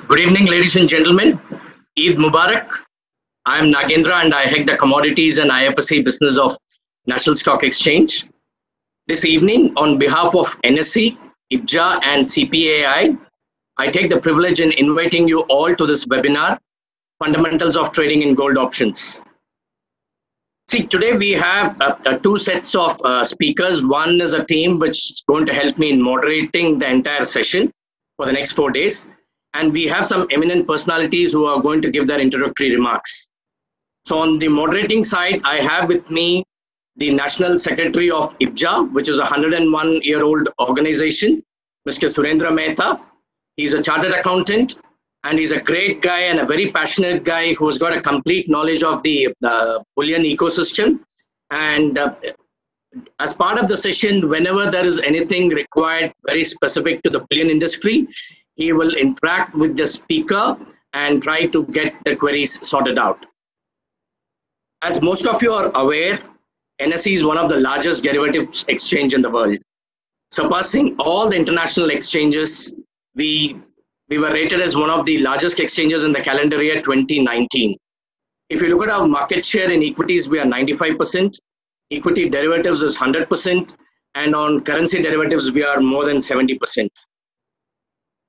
Good evening, ladies and gentlemen. Eid Mubarak. I am Nagendra and I head the Commodities and IFSC business of National Stock Exchange. This evening, on behalf of NSE, IBJA, and CPAI, I take the privilege in inviting you all to this webinar, Fundamentals of Trading in Gold Options. See, today we have two sets of speakers. One is a team which is going to help me in moderating the entire session for the next 4 days. And we have some eminent personalities who are going to give their introductory remarks. So on the moderating side, I have with me the National Secretary of IBJA, which is a 101-year-old organization, Mr. Surendra Mehta. He's a chartered accountant, and he's a great guy and a very passionate guy who's got a complete knowledge of the bullion ecosystem. And as part of the session, whenever there is anything required very specific to the bullion industry, he will interact with the speaker and try to get the queries sorted out. As most of you are aware, NSE is one of the largest derivatives exchange in the world. Surpassing all the international exchanges, we were rated as one of the largest exchanges in the calendar year 2019. If you look at our market share in equities, we are 95%. Equity derivatives is 100%. And on currency derivatives, we are more than 70%.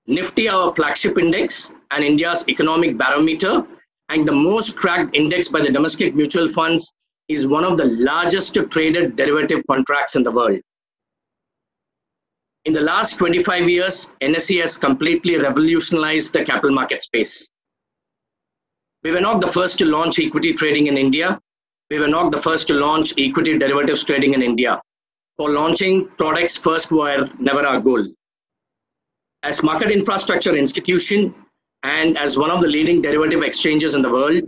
Nifty, our flagship index, and India's economic barometer, and the most tracked index by the domestic mutual funds, is one of the largest traded derivative contracts in the world. In the last 25 years, NSE has completely revolutionized the capital market space. We were not the first to launch equity trading in India. We were not the first to launch equity derivatives trading in India. For launching products first were never our goal. As market infrastructure institution and as one of the leading derivative exchanges in the world,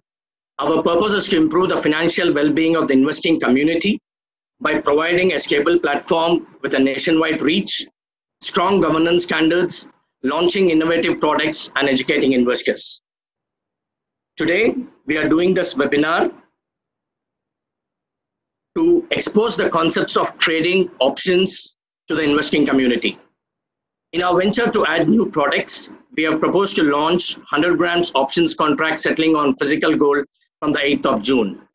our purpose is to improve the financial well-being of the investing community by providing a stable platform with a nationwide reach, strong governance standards, launching innovative products, and educating investors. Today, we are doing this webinar to expose the concepts of trading options to the investing community. In our venture to add new products, we have proposed to launch 100 grams options contract settling on physical gold from the 8th of June.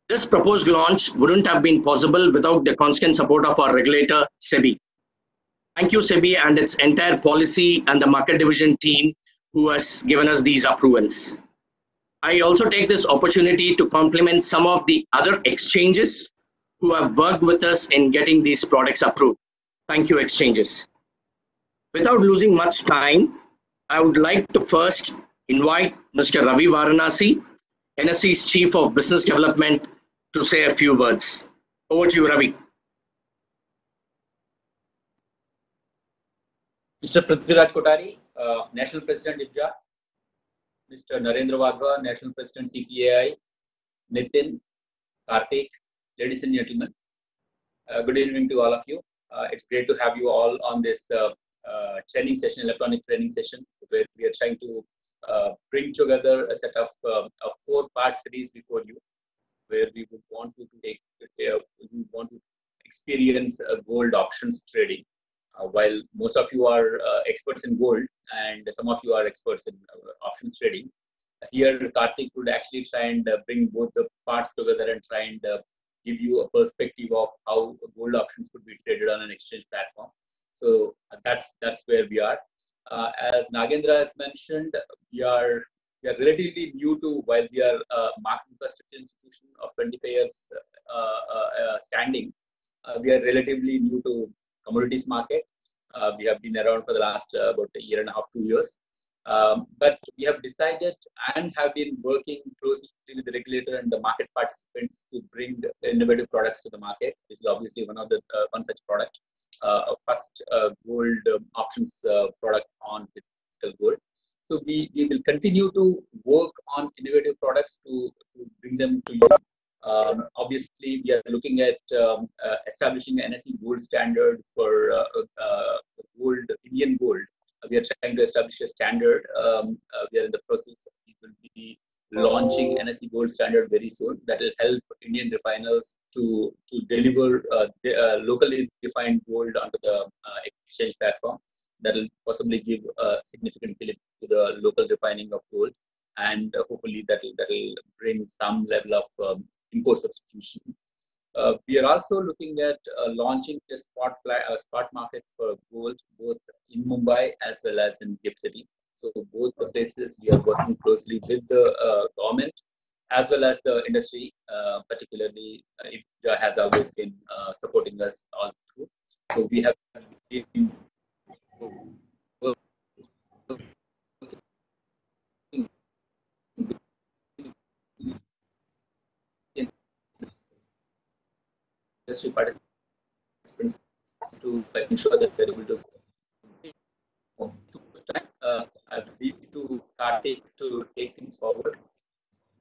This proposed launch wouldn't have been possible without the constant support of our regulator, SEBI. Thank you, SEBI, and its entire policy and the market division team who has given us these approvals. I also take this opportunity to compliment some of the other exchanges who have worked with us in getting these products approved. Thank you, exchanges. Without losing much time, I would like to first invite Mr. Ravi Varanasi, NSE's Chief of Business Development, to say a few words. Over to you, Ravi. Mr. Prithviraj Kothari, National President IBJA, Mr. Narendra Wadhwa, National President CPAI, Nitin, Karthik, ladies and gentlemen, good evening to all of you. It's great to have you all on this training session, electronic training session, where we are trying to bring together a set of a 4-part series before you, where we would want to experience gold options trading. While most of you are experts in gold and some of you are experts in options trading, here Karthik would actually try and bring both the parts together and try and give you a perspective of how gold options could be traded on an exchange platform. So that's where we are. As Nagendra has mentioned, we are relatively new to, while we are a market infrastructure institution of 25 years standing, we are relatively new to commodities market. We have been around for the last about a year and a half, 2 years. But we have decided and have been working closely with the regulator and the market participants to bring innovative products to the market. This is obviously one such product. First gold options product on physical gold. So we will continue to work on innovative products to bring them to you. Obviously, we are looking at establishing an NSE gold standard for gold, Indian gold. We are trying to establish a standard. We are in the process. We will be launching NSE gold standard very soon. That will help Indian refiners to deliver locally defined gold onto the exchange platform. that will possibly give a significant fillip to the local refining of gold, and hopefully that will bring some level of import substitution. We are also looking at launching a spot market for gold, both in Mumbai as well as in GIFT City. So both the places we are working closely with the government as well as the industry, particularly IPJA has always been supporting us all through. So we have been industry participants to ensure that we're able to I'll leave it to Karthik to take things forward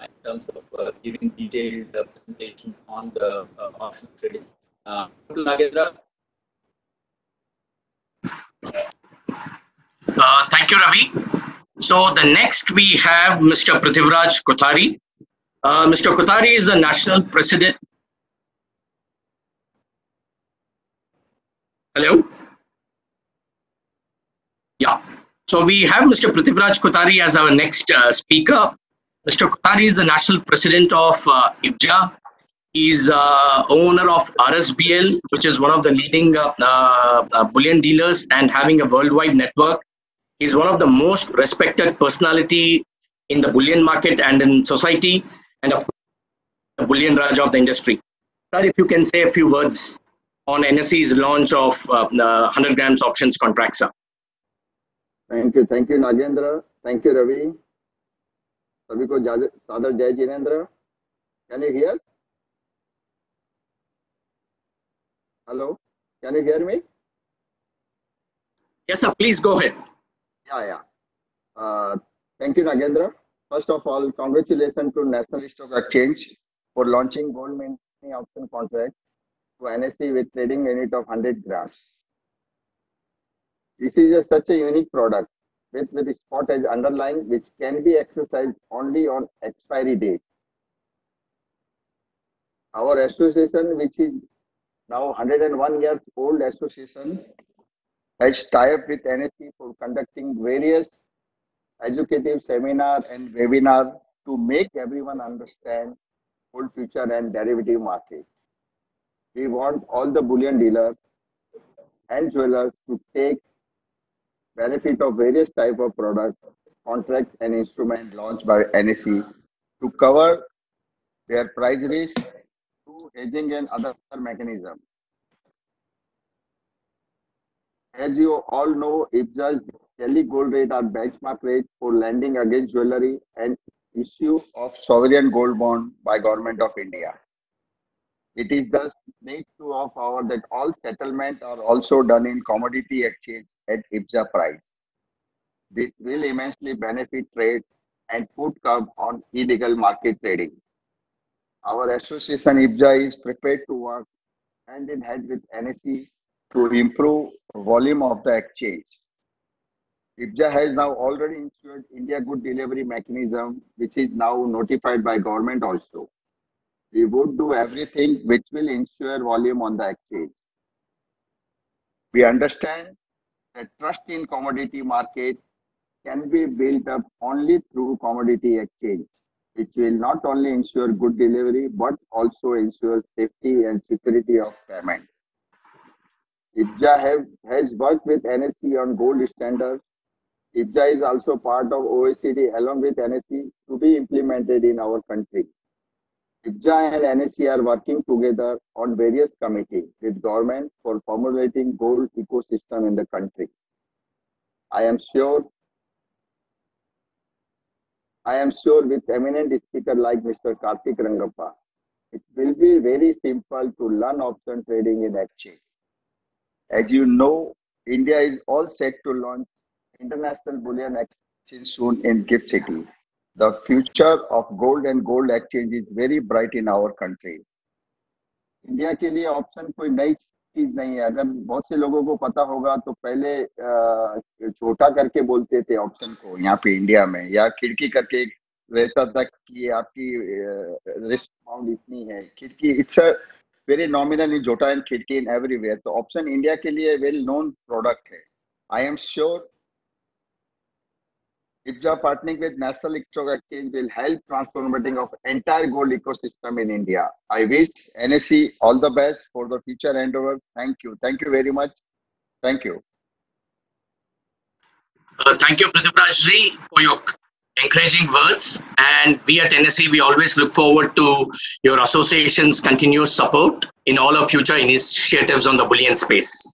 in terms of giving detailed presentation on the option trading. To Nagendra. Thank you, Ravi. So the next we have Mr. Prithviraj Kothari. Mr. Kothari is the national president. Hello? Yeah. So we have Mr. Prithviraj Kothari as our next speaker. Mr. Kothari is the national president of IPJA. He's owner of RSBL, which is one of the leading bullion dealers and having a worldwide network. He's one of the most respected personality in the bullion market and in society, and of course, the bullion Raja of the industry. Sir, if you can say a few words on NSE's launch of 100 grams options contracts, sir. Thank you, Nagendra. Thank you, Ravi. सभी को सादर जय Jinendra. Can you hear? Hello, can you hear me? Yes, sir. Please go ahead. Yeah. Thank you, Nagendra. First of all, congratulations to National Stock Exchange for launching gold mini option contract to NSE with trading limit of 100 grams. This is such a unique product with spot as underlying, which can be exercised only on expiry date. Our association, which is now 101 years old association, has tied up with NSE for conducting various educative seminar and webinar to make everyone understand gold future and derivative market. We want all the bullion dealers and jewelers to take benefit of various type of products, contracts and instruments launched by NSE to cover their price risk through hedging and other mechanisms. As you all know, IPJA's daily gold rate are benchmark rate for lending against jewelry and issue of sovereign gold bond by Government of India. It is thus made to of our that all settlements are also done in commodity exchange at IPJA price. This will immensely benefit trade and put curb on illegal market trading. Our association IPJA is prepared to work hand in hand with NSE to improve volume of the exchange. IPJA has now already insured India Good Delivery Mechanism, which is now notified by government also. We would do everything which will ensure volume on the exchange. We understand that trust in commodity market can be built up only through commodity exchange, which will not only ensure good delivery, but also ensure safety and security of payment. IPJA has worked with NSE on gold standards. IPJA is also part of OECD along with NSE to be implemented in our country. IPJA and NSE are working together on various committees with government for formulating gold ecosystem in the country. I am sure with eminent speaker like Mr. Karthik Rangappa, it will be very simple to learn option trading in exchange. As you know, India is all set to launch International Bullion Exchange soon in GIFT City. The future of gold and gold exchange is very bright in our country. India के लिए option कोई नई चीज नहीं है. अगर बहुत से लोगों को पता होगा तो पहले छोटा करके बोलते थे ऑप्शन को यहाँ पे इंडिया में, या खिड़की करके रहता था कि आपकी रिस्क अमाउंट इतनी है. खिड़की इट्स अ वेरी नॉमिनल इन जोटा एंड खिड़की इन एवरीवेयर. तो ऑप्शन इंडिया के लिए वेरी नोन प्रोडक्ट है. I am sure IPSA partnering with National Stock Exchange will help transforming of entire gold ecosystem in India. I wish NSE all the best for the future endeavor. Thank you. Thank you very much. Thank you. Thank you, Prithviraj for your encouraging words. And we at NSE, we always look forward to your association's continuous support in all our future initiatives on the bullion space.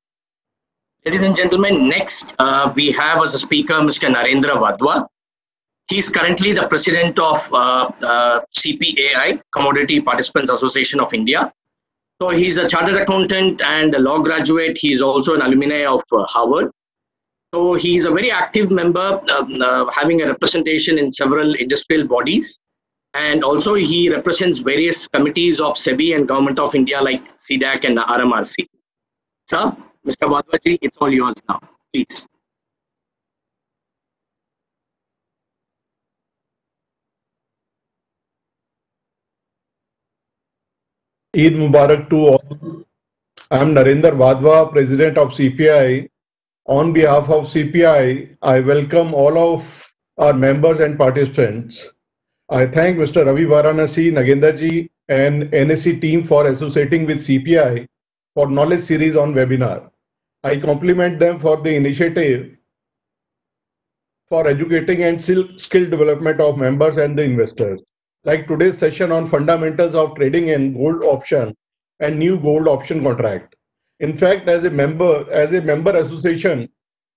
Ladies and gentlemen, next we have as a speaker Mr. Narendra Wadhwa. He is currently the president of CPAI, Commodity Participants Association of India. So he's a chartered accountant and a law graduate. He's also an alumni of Harvard. So he's a very active member, having a representation in several industrial bodies. And also he represents various committees of SEBI and Government of India like CDAC and RMRC. Sir, Mr. Wadhwaji, it's all yours now, please. Eid Mubarak to all. I am Narendra Wadhwa, President of CPI. On behalf of CPI, I welcome all of our members and participants. I thank Mr. Ravi Varanasi, Nagendraji, and NSE team for associating with CPI for knowledge series on webinar. I compliment them for the initiative for educating and skill development of members and the investors. Like today's session on fundamentals of trading in gold option and new gold option contract. In fact, as a member association,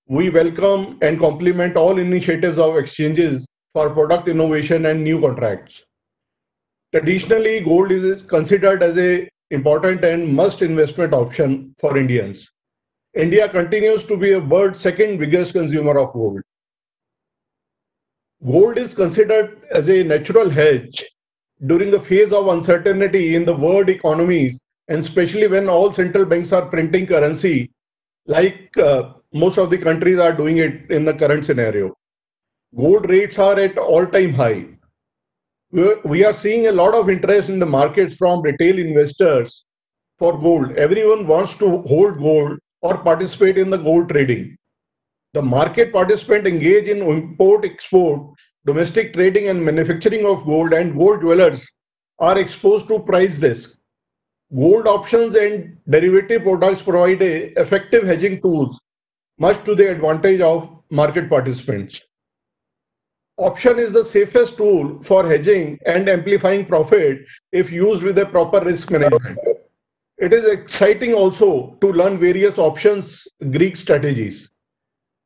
we welcome and compliment all initiatives of exchanges for product innovation and new contracts. Traditionally, gold is considered as an important and must investment option for Indians. India continues to be the world's second biggest consumer of gold. Gold is considered as a natural hedge during the phase of uncertainty in the world economies, and especially when all central banks are printing currency, like most of the countries are doing it in the current scenario. Gold rates are at all-time high. We are seeing a lot of interest in the markets from retail investors for gold. Everyone wants to hold gold or participate in the gold trading. The market participants engage in import, export, domestic trading and manufacturing of gold, and gold dwellers are exposed to price risk. Gold options and derivative products provide effective hedging tools, much to the advantage of market participants. Option is the safest tool for hedging and amplifying profit if used with a proper risk management. It is exciting also to learn various options Greek strategies.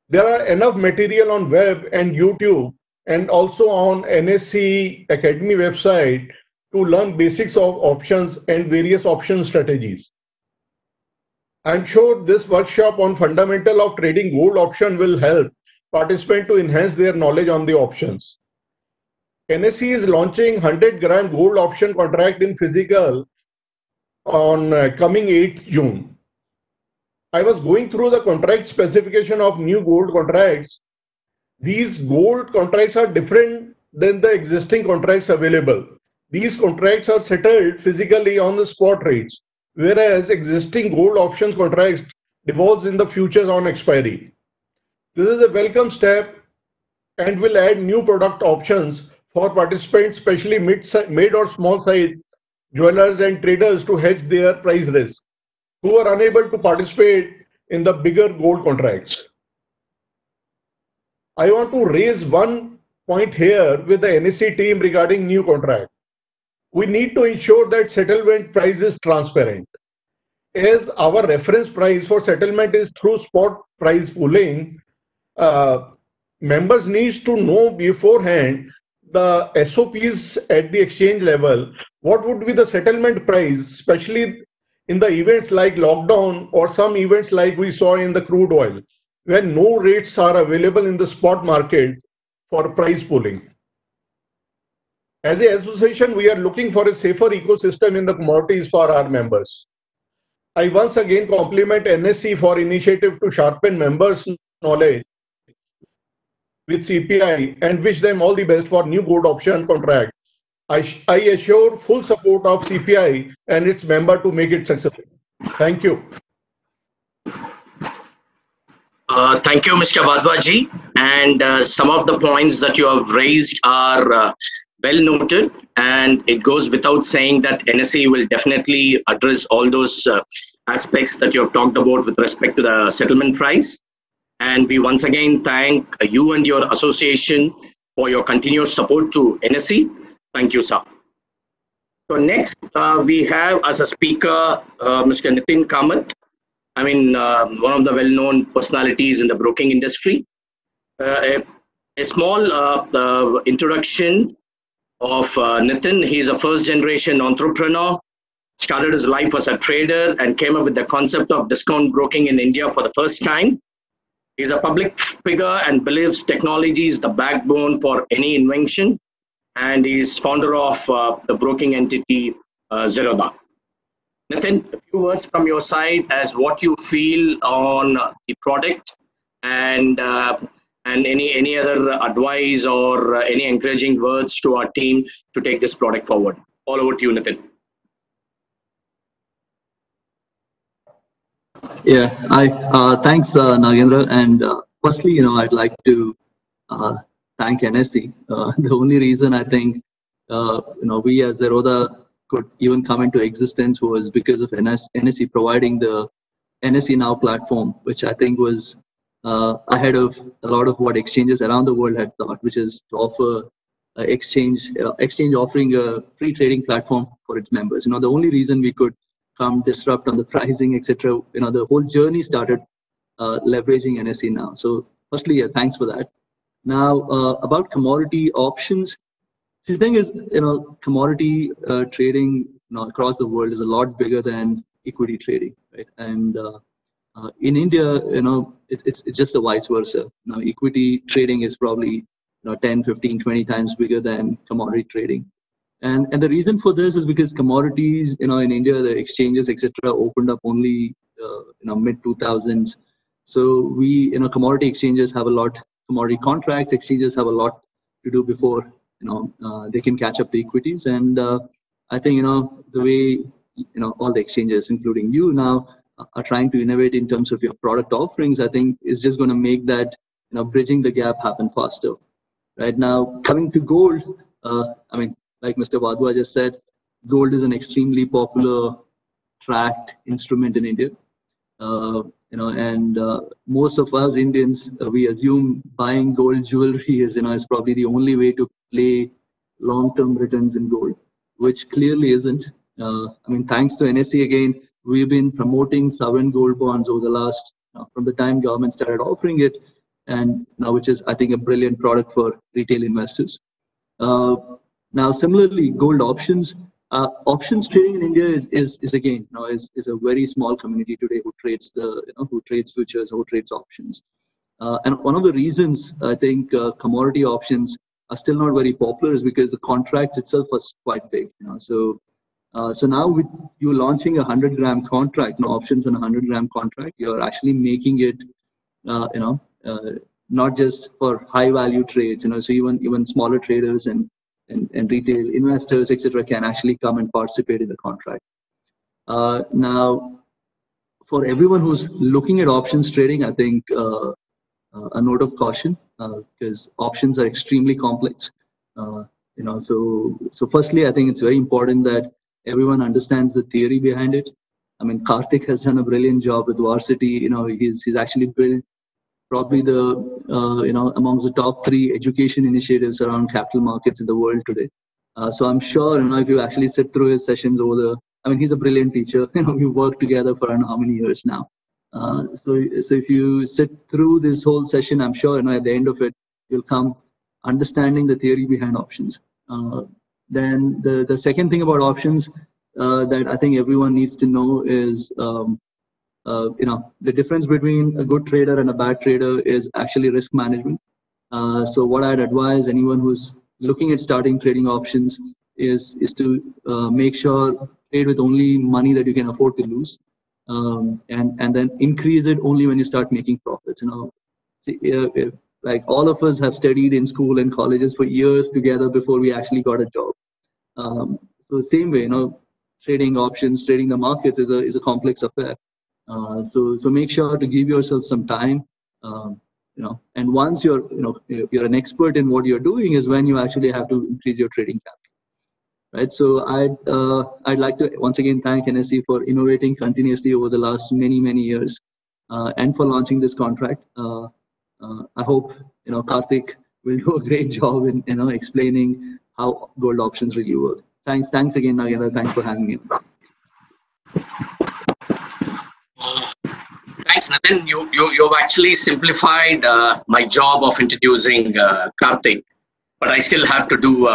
There are enough material on web and YouTube and also on NSE Academy website to learn basics of options and various option strategies. I'm sure this workshop on fundamental of trading gold option will help participants to enhance their knowledge on the options. NSE is launching 100-gram gold option contract in physical on coming 8th June. I was going through the contract specification of new gold contracts. These gold contracts are different than the existing contracts available. These contracts are settled physically on the spot rates, whereas existing gold options contracts devolves in the futures on expiry. This is a welcome step and will add new product options for participants, especially mid or small size jewelers and traders, to hedge their price risk, who are unable to participate in the bigger gold contracts. I want to raise one point here with the NSE team regarding new contract. We need to ensure that settlement price is transparent. As our reference price for settlement is through spot price pooling, members needs to know beforehand the SOPs at the exchange level, what would be the settlement price, especially in the events like lockdown or some events like we saw in the crude oil, when no rates are available in the spot market for price pooling. As an association, we are looking for a safer ecosystem in the commodities for our members. I once again compliment NSE for initiative to sharpen members' knowledge with CPI and wish them all the best for new gold option contract. I assure full support of CPI and its member to make it successful. Thank you. Thank you, Mr. Vadwaji. And some of the points that you have raised are well noted. And it goes without saying that NSE will definitely address all those aspects that you have talked about with respect to the settlement price. And we once again thank you and your association for your continuous support to NSE. Thank you, sir. So next, we have as a speaker, Mr. Nitin Kamath. I mean, one of the well-known personalities in the broking industry. A small introduction of Nitin. He's a first-generation entrepreneur, started his life as a trader and came up with the concept of discount broking in India for the first time. He's a public figure and believes technology is the backbone for any invention. And he's founder of the broking entity Zerodha. Nitin, a few words from your side as what you feel on the product and any other advice or any encouraging words to our team to take this product forward. All over to you, Nitin. Yeah, thanks, Nagendra. And firstly, I'd like to thank NSE. The only reason I think, we as Zerodha could even come into existence was because of NSE providing the NSE Now platform, which I think was ahead of a lot of what exchanges around the world had thought, which is to offer exchange offering a free trading platform for its members. The only reason we could come disrupt on the pricing, etc. The whole journey started leveraging NSE Now. So firstly, yeah, thanks for that. Now about commodity options. The thing is, commodity trading across the world is a lot bigger than equity trading, right? And in India, it's just a vice versa. Equity trading is probably 10, 15, 20 times bigger than commodity trading. And the reason for this is because commodities, in India, the exchanges, etc., opened up only mid 2000s. So commodity exchanges have a lot, commodity contracts exchanges have a lot to do before they can catch up the equities. And I think the way all the exchanges, including you now, are trying to innovate in terms of your product offerings, I think is just going to make that bridging the gap happen faster. Right now, coming to gold, I mean, like Mr. Vadwa just said, gold is an extremely popular tracked instrument in India. And most of us Indians, we assume buying gold jewelry is probably the only way to play long-term returns in gold, which clearly isn't. I mean, thanks to NSE again, we've been promoting sovereign gold bonds over the last, from the time government started offering it, and now which is, I think, a brilliant product for retail investors. Now, similarly, gold options. Options trading in India is again is a very small community today who trades who trades futures, who trades options, and one of the reasons I think commodity options are still not very popular is because the contracts itself was quite big. So now with you launching a 100-gram contract, options on a 100-gram contract, you're actually making it not just for high value trades. So even smaller traders and retail investors, etc., can actually come and participate in the contract. Now, for everyone who's looking at options trading, I think a note of caution because options are extremely complex. So firstly, I think it's very important that everyone understands the theory behind it. I mean, Karthik has done a brilliant job with Varsity. He's actually built probably the amongst the top 3 education initiatives around capital markets in the world today. So I'm sure if you actually sit through his sessions he's a brilliant teacher. We've worked together for how many years now. So if you sit through this whole session, I'm sure at the end of it you'll come understanding the theory behind options. Then the second thing about options that I think everyone needs to know is the difference between a good trader and a bad trader is actually risk management. So what I'd advise anyone who's looking at starting trading options is to make sure trade with only money that you can afford to lose, and then increase it only when you start making profits. Like all of us have studied in school and colleges for years together before we actually got a job. So same way, trading options, trading the markets is a complex affair. So make sure to give yourself some time And once you're an expert in what you're doing is when you actually have to increase your trading capital. Right, so I'd like to once again thank NSE for innovating continuously over the last many years, and for launching this contract. I hope Karthik will do a great job in explaining how gold options really work. Thanks again, Nagendra. Thanks for having me. Thanks, Nitin. You've actually simplified my job of introducing Karthik, but I still have to do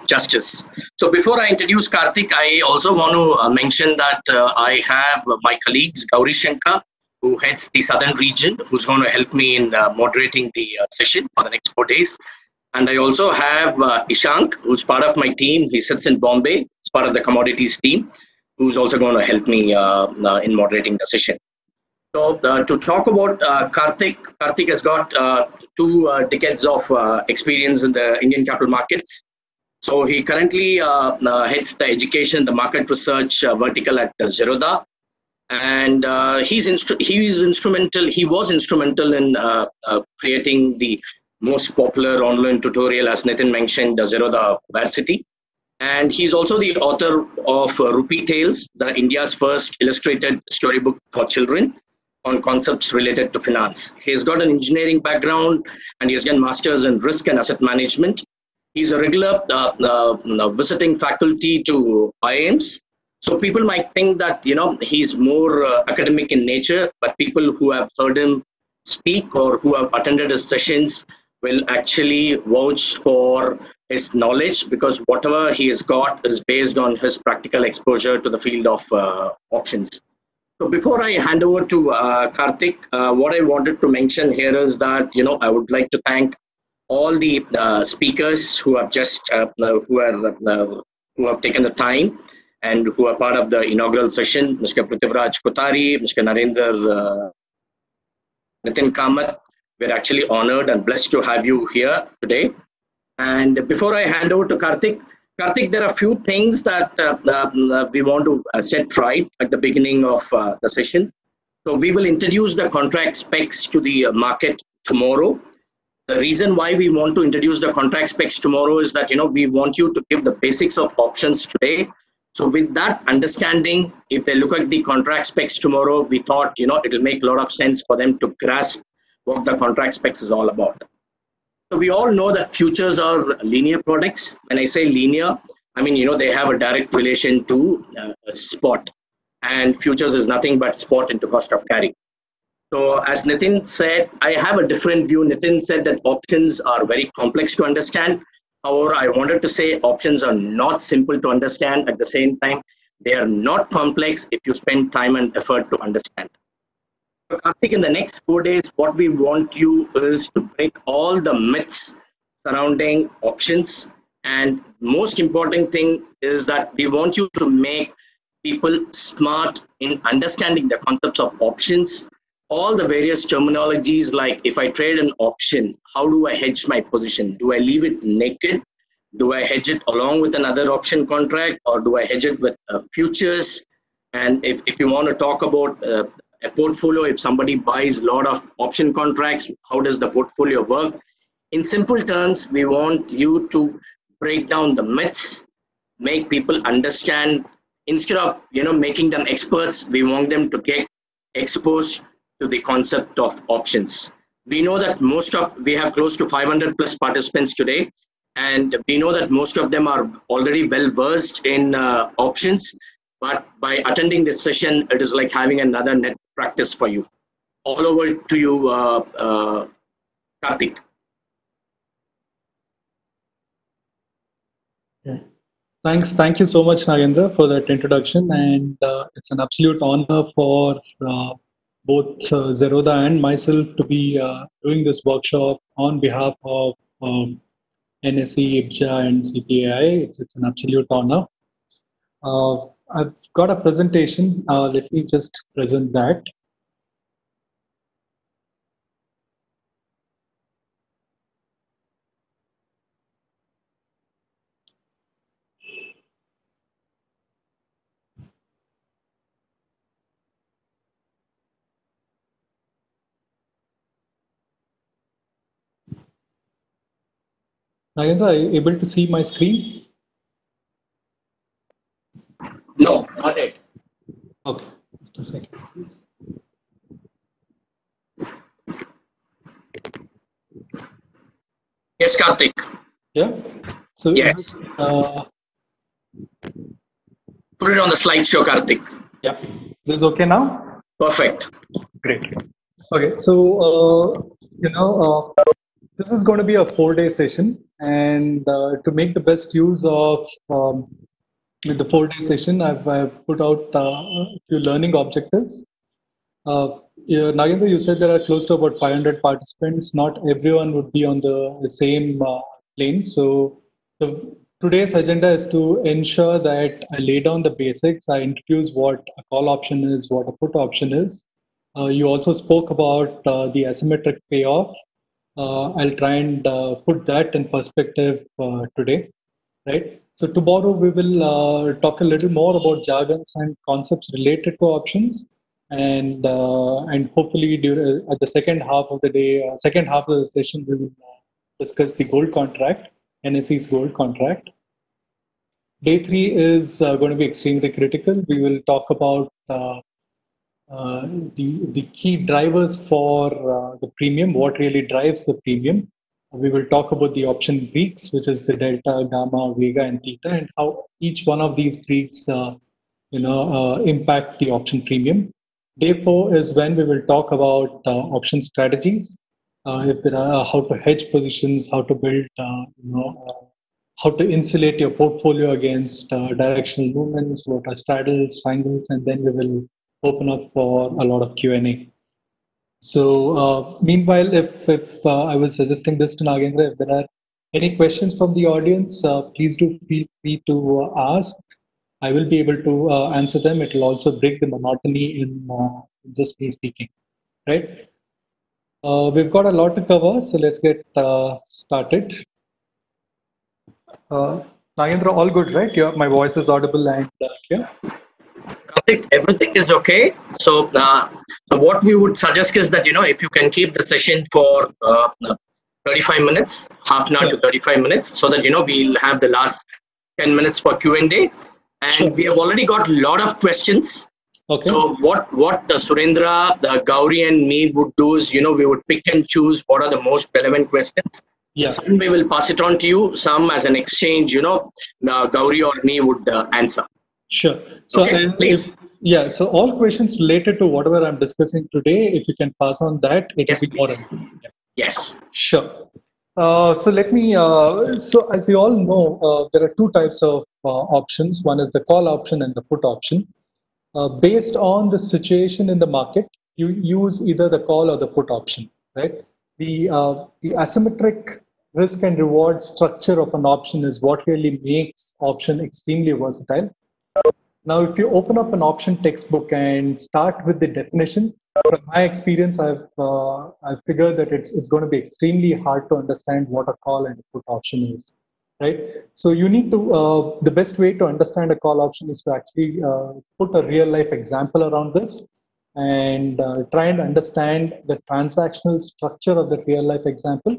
justice. So before I introduce Karthik, I also want to mention that I have my colleagues, Gauri Shankar, who heads the Southern region, who's going to help me in moderating the session for the next 4 days. And I also have Ishank, who's part of my team. He sits in Bombay. He's part of the commodities team, who's also going to help me in moderating the session. So to talk about Karthik has got 2 decades of experience in the Indian capital markets. So he currently heads the education, the market research vertical at Zerodha, and he was instrumental in creating the most popular online tutorial, as Nitin mentioned, the Zerodha Varsity. And he's also the author of Rupee Tales, the India's first illustrated storybook for children on concepts related to finance. He's got an engineering background and he's got masters in risk and asset management. He's a regular visiting faculty to IIMs. So people might think that he's more academic in nature, but people who have heard him speak or who have attended his sessions will actually vouch for his knowledge, because whatever he has got is based on his practical exposure to the field of options. So before I hand over to Karthik, what I wanted to mention here is that I would like to thank all the speakers who have just who have taken the time and who are part of the inaugural session. Mr. Prithviraj Kothari, Mr. Narendra, Nitin Kamath. We're actually honored and blessed to have you here today. And before I hand over to Karthik, there are a few things that we want to set right at the beginning of the session. So we will introduce the contract specs to the market tomorrow. The reason why we want to introduce the contract specs tomorrow is that we want you to give the basics of options today. So with that understanding, if they look at the contract specs tomorrow, we thought it'll make a lot of sense for them to grasp what the contract specs is all about. So we all know that futures are linear products. When I say linear, I mean, they have a direct relation to spot. And futures is nothing but spot into cost of carry. So as Nitin said, I have a different view. Nitin said that options are very complex to understand. However, I wanted to say options are not simple to understand. At the same time, they are not complex if you spend time and effort to understand. Karthik, in the next 4 days, what we want you is to break all the myths surrounding options. And most important thing is that we want you to make people smart in understanding the concepts of options, all the various terminologies, like if I trade an option, how do I hedge my position? Do I leave it naked? Do I hedge it along with another option contract, or do I hedge it with futures? And if you want to talk about a portfolio, if somebody buys a lot of option contracts, how does the portfolio work? In simple terms, we want you to break down the myths, make people understand. Instead of making them experts, we want them to get exposed to the concept of options. We know that we have close to 500 plus participants today, and we know that most of them are already well versed in options. But by attending this session, it is like having another net practice for you. All over to you, Karthik. Okay. Thanks. Thank you so much, Nagendra, for that introduction. And it's an absolute honor for both Zerodha and myself to be doing this workshop on behalf of NSE, IBJA, and CPAI. It's an absolute honor. I've got a presentation. Let me just present that. Nagendra, are you able to see my screen? No, not yet. Okay, just a second, please. Yes, Karthik. Yeah. So Yes. Put it on the slideshow, Karthik. Yeah. This is okay now? Perfect. Great. Okay. So, this is going to be a 4-day session. And to make the best use of the 4-day session, I've put out a few learning objectives. Nagendra, you said there are close to about 500 participants. Not everyone would be on the same plane. So today's agenda is to ensure that I lay down the basics. I introduce what a call option is, what a put option is. You also spoke about the asymmetric payoff. I'll try and put that in perspective today. Right. So tomorrow we will talk a little more about jargons and concepts related to options, and hopefully at the second half of the day, second half of the session, we will discuss the gold contract, NSE's gold contract. Day 3 is going to be extremely critical. We will talk about the key drivers for the premium, what really drives the premium. We will talk about the option Greeks, which is the delta, gamma, vega, and theta, and how each one of these Greeks, impact the option premium. Day 4 is when we will talk about option strategies. If there are how to hedge positions, how to build, how to insulate your portfolio against directional movements, what are straddles, triangles, and then we will open up for a lot of Q&A. So meanwhile, if I was suggesting this to Nagendra, if there are any questions from the audience, please do feel free to ask. I will be able to answer them. It will also break the monotony in just me speaking, right? We've got a lot to cover, so let's get started. Nagendra, all good, right? My voice is audible and clear? Karthik, everything is okay. So, so what we would suggest is that, if you can keep the session for 35 minutes, half an hour to 35 minutes, so that, we'll have the last 10 minutes for Q&A. And we have already got a lot of questions. Okay. So what Surendra, the Gauri and me would do is, we would pick and choose what are the most relevant questions. Yeah. Some we will pass it on to you. Some as an exchange, Gauri or me would answer. Sure. So, okay, please. So all questions related to whatever I'm discussing today, if you can pass on that, it will be more. Yeah. Yes. Sure. So let me. So as you all know, there are two types of options. One is the call option and the put option. Based on the situation in the market, you use either the call or the put option, right? The asymmetric risk and reward structure of an option is what really makes option extremely versatile. Now, if you open up an option textbook and start with the definition, from my experience, I've figured that it's going to be extremely hard to understand what a call and a put option is, right? So you need to, the best way to understand a call option is to actually put a real life example around this and try and understand the transactional structure of the real life example,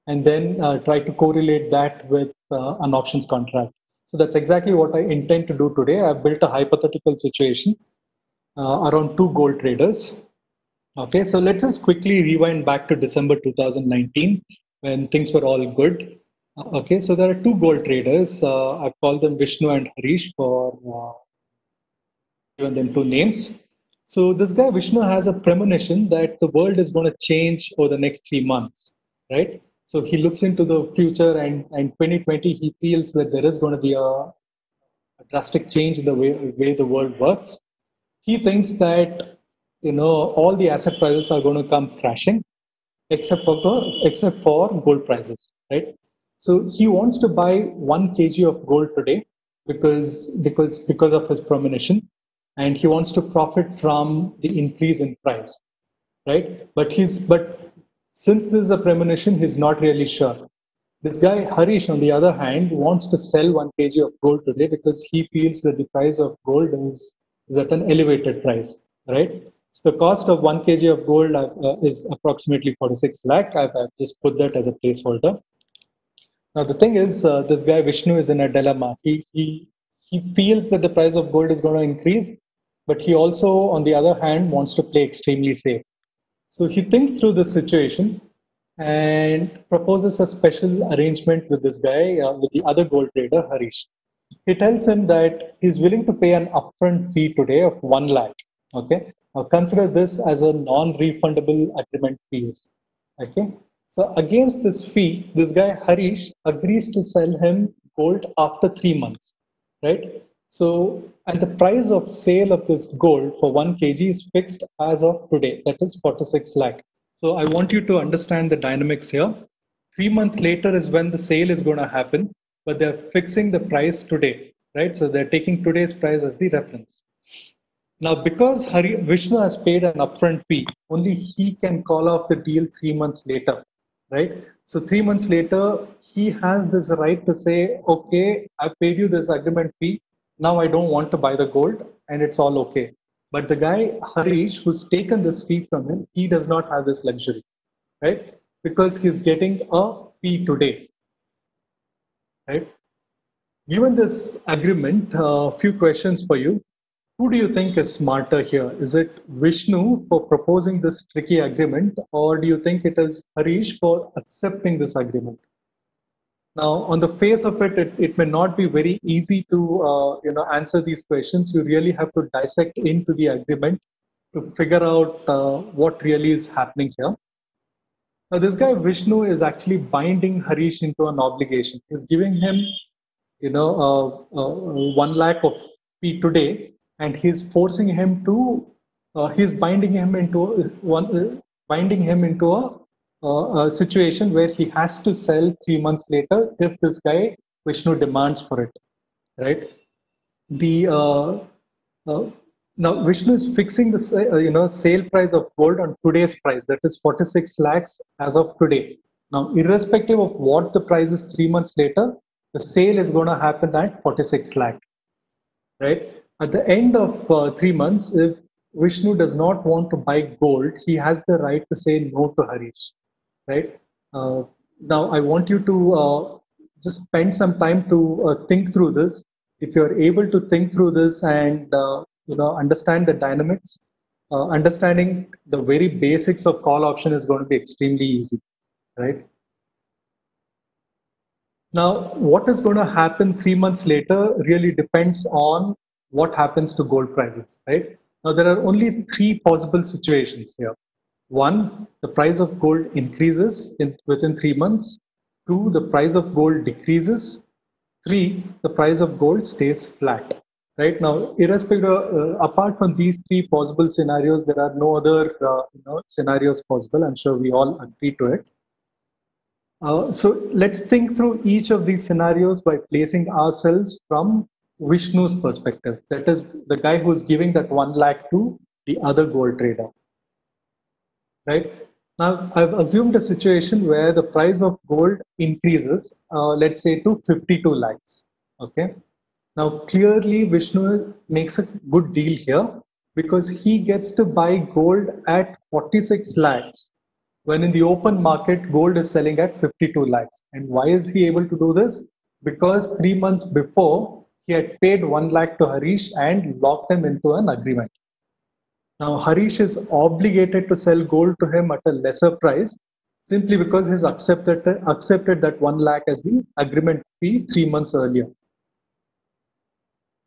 and then try to correlate that with an options contract. So that's exactly what I intend to do today. I've built a hypothetical situation around two gold traders. Okay, so let's just quickly rewind back to December 2019 when things were all good. Okay, so there are two gold traders. I've called them Vishnu and Harish for given them two names. So this guy Vishnu has a premonition that the world is going to change over the next 3 months, right? So he looks into the future, and 2020 he feels that there is going to be a drastic change in the way the world works. He thinks that all the asset prices are going to come crashing, except for gold prices, right? So he wants to buy 1 kg of gold today because of his premonition, and he wants to profit from the increase in price, right? But since this is a premonition, he's not really sure. This guy Harish, on the other hand, wants to sell 1 kg of gold today because he feels that the price of gold is at an elevated price, right? So the cost of 1 kg of gold is approximately 46 lakh. I've just put that as a placeholder. Now the thing is, this guy Vishnu is in a dilemma. He feels that the price of gold is going to increase, but he also, on the other hand, wants to play extremely safe. So he thinks through the situation and proposes a special arrangement with this guy, with the other gold trader, Harish. He tells him that he's willing to pay an upfront fee today of 1 lakh. Okay. Now consider this as a non-refundable agreement fees. Okay. So against this fee, this guy Harish agrees to sell him gold after 3 months. Right. So, and the price of sale of this gold for 1 kg is fixed as of today, that is 46 lakh. So I want you to understand the dynamics here. 3 months later is when the sale is going to happen, but they're fixing the price today, right? So they're taking today's price as the reference. Now, because Vishnu has paid an upfront fee, only he can call off the deal 3 months later, right? So 3 months later, he has this right to say, okay, I paid you this agreement fee. Now I don't want to buy the gold, and it's all okay. But the guy, Harish, who's taken this fee from him, he does not have this luxury, right? Because he's getting a fee today, right? Given this agreement, a few questions for you. Who do you think is smarter here? Is it Vishnu for proposing this tricky agreement, or do you think it is Harish for accepting this agreement? Now, on the face of it, it may not be very easy to answer these questions. You really have to dissect into the agreement to figure out what really is happening here. Now, this guy Vishnu is actually binding Harish into an obligation. He's giving him, 1 lakh of fee today, and he's forcing him to. He's binding him into a situation where he has to sell 3 months later if this guy Vishnu demands for it, right? Now Vishnu is fixing the sale price of gold on today's price, that is 46 lakhs as of today. Now, irrespective of what the price is 3 months later, the sale is going to happen at 46 lakh, right? At the end of 3 months, if Vishnu does not want to buy gold, he has the right to say no to Harish, right? Now, I want you to just spend some time to think through this. If you're able to think through this and understand the dynamics, understanding the very basics of call option is going to be extremely easy, right? Now, what is going to happen 3 months later really depends on what happens to gold prices, right? Now, there are only 3 possible situations here. 1, the price of gold increases within 3 months. 2, the price of gold decreases. 3, the price of gold stays flat. Right now, irrespective, apart from these 3 possible scenarios, there are no other scenarios possible. I'm sure we all agree to it. So let's think through each of these scenarios by placing ourselves from Vishnu's perspective. That is the guy who's giving that 1 lakh to the other gold trader. Right now, I've assumed a situation where the price of gold increases, let's say to 52 lakhs. Okay. Now, clearly, Vishnu makes a good deal here because he gets to buy gold at 46 lakhs when in the open market, gold is selling at 52 lakhs. And why is he able to do this? Because 3 months before, he had paid 1 lakh to Harish and locked him into an agreement. Now, Harish is obligated to sell gold to him at a lesser price simply because he's accepted that 1 lakh as the agreement fee 3 months earlier.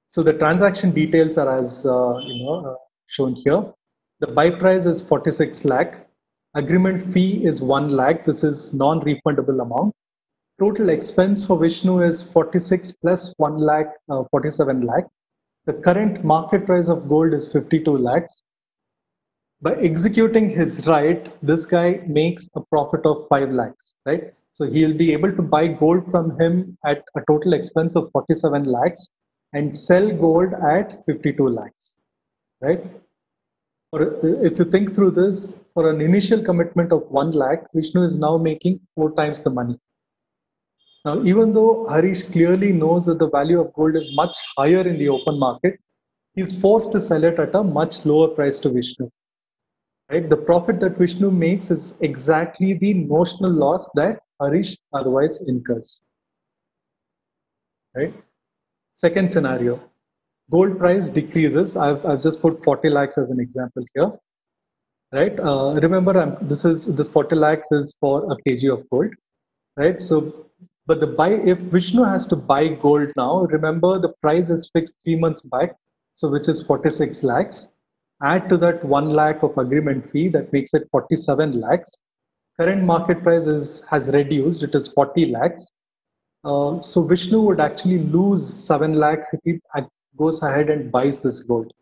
So the transaction details are as shown here. The buy price is 46 lakh. Agreement fee is 1 lakh. This is non-refundable amount. Total expense for Vishnu is 46 plus 1 lakh, 47 lakh. The current market price of gold is 52 lakhs. By executing his right, this guy makes a profit of 5 lakhs, right? So he'll be able to buy gold from him at a total expense of 47 lakhs and sell gold at 52 lakhs, right? Or if you think through this, for an initial commitment of 1 lakh, Vishnu is now making 4 times the money. Now, even though Harish clearly knows that the value of gold is much higher in the open market, he's forced to sell it at a much lower price to Vishnu. Right? The profit that Vishnu makes is exactly the notional loss that Harish otherwise incurs. right? Second scenario, gold price decreases. I've just put 40 lakhs as an example here, right? Remember, this 40 lakhs is for a kg of gold, right? So, but if Vishnu has to buy gold now, remember the price is fixed 3 months back, so which is 46 lakhs. Add to that 1 lakh of agreement fee, that makes it 47 lakhs. Current market price has reduced, it is 40 lakhs. So Vishnu would actually lose 7 lakhs if he goes ahead and buys this gold.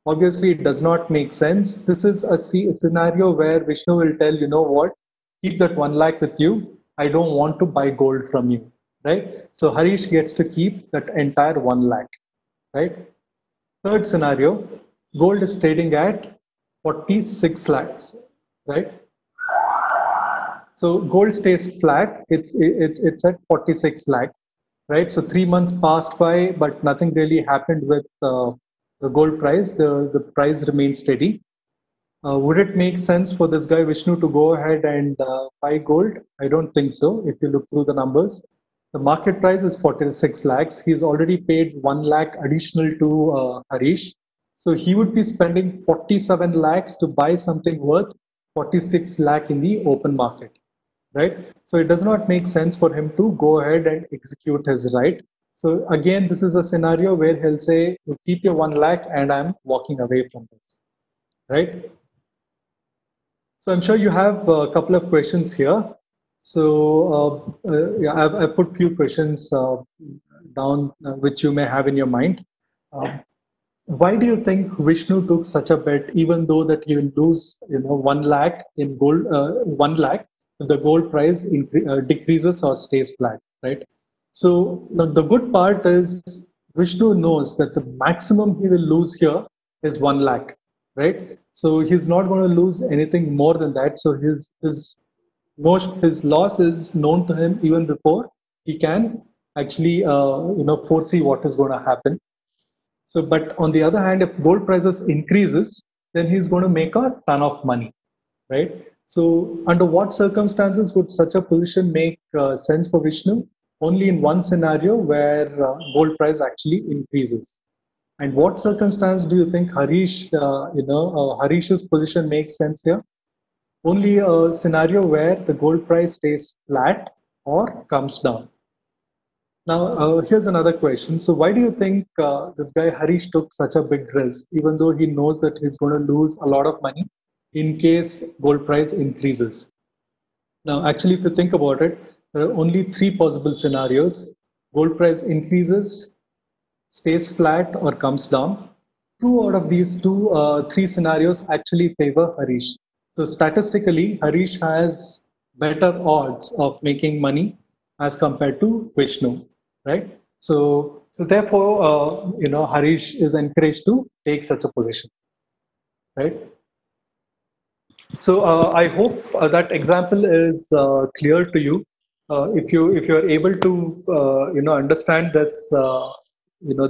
Obviously, it does not make sense. This is a scenario where Vishnu will tell, you know what, keep that 1 lakh with you. I don't want to buy gold from you, right? So Harish gets to keep that entire 1 lakh, right? Third scenario, gold is trading at 46 lakhs, right? So gold stays flat. It's at 46 lakh, right? So 3 months passed by, but nothing really happened with the gold price. The price remains steady. Would it make sense for this guy Vishnu to go ahead and buy gold? I don't think so. If you look through the numbers, the market price is 46 lakhs. He's already paid 1 lakh additional to Harish. So he would be spending 47 lakhs to buy something worth 46 lakh in the open market, right? So it does not make sense for him to go ahead and execute his right. So again, this is a scenario where he'll say, keep your 1 lakh and I'm walking away from this, right? So I'm sure you have a couple of questions here. So yeah, I've put few questions down which you may have in your mind. Why do you think Vishnu took such a bet, even though that he will lose, 1 lakh in gold, 1 lakh if the gold price decreases or stays flat, right? So the good part is Vishnu knows that the maximum he will lose here is 1 lakh, right? So he's not going to lose anything more than that. So his loss is known to him even before he can actually foresee what is going to happen. So, but on the other hand, if gold prices increases, then he's going to make a ton of money, right? So, under what circumstances would such a position make sense for Vishnu? Only in one scenario where gold price actually increases. And what circumstance do you think Harish's position makes sense here? Only a scenario where the gold price stays flat or comes down. Now, here's another question. So why do you think this guy Harish took such a big risk, even though he knows that he's going to lose a lot of money in case gold price increases? Now, actually, if you think about it, there are only 3 possible scenarios. Gold price increases, stays flat, or comes down. 2 out of these 3 scenarios actually favor Harish. So statistically, Harish has better odds of making money as compared to Vishnu, right? So therefore, Harish is encouraged to take such a position, right? So I hope that example is clear to you. If you are able to understand this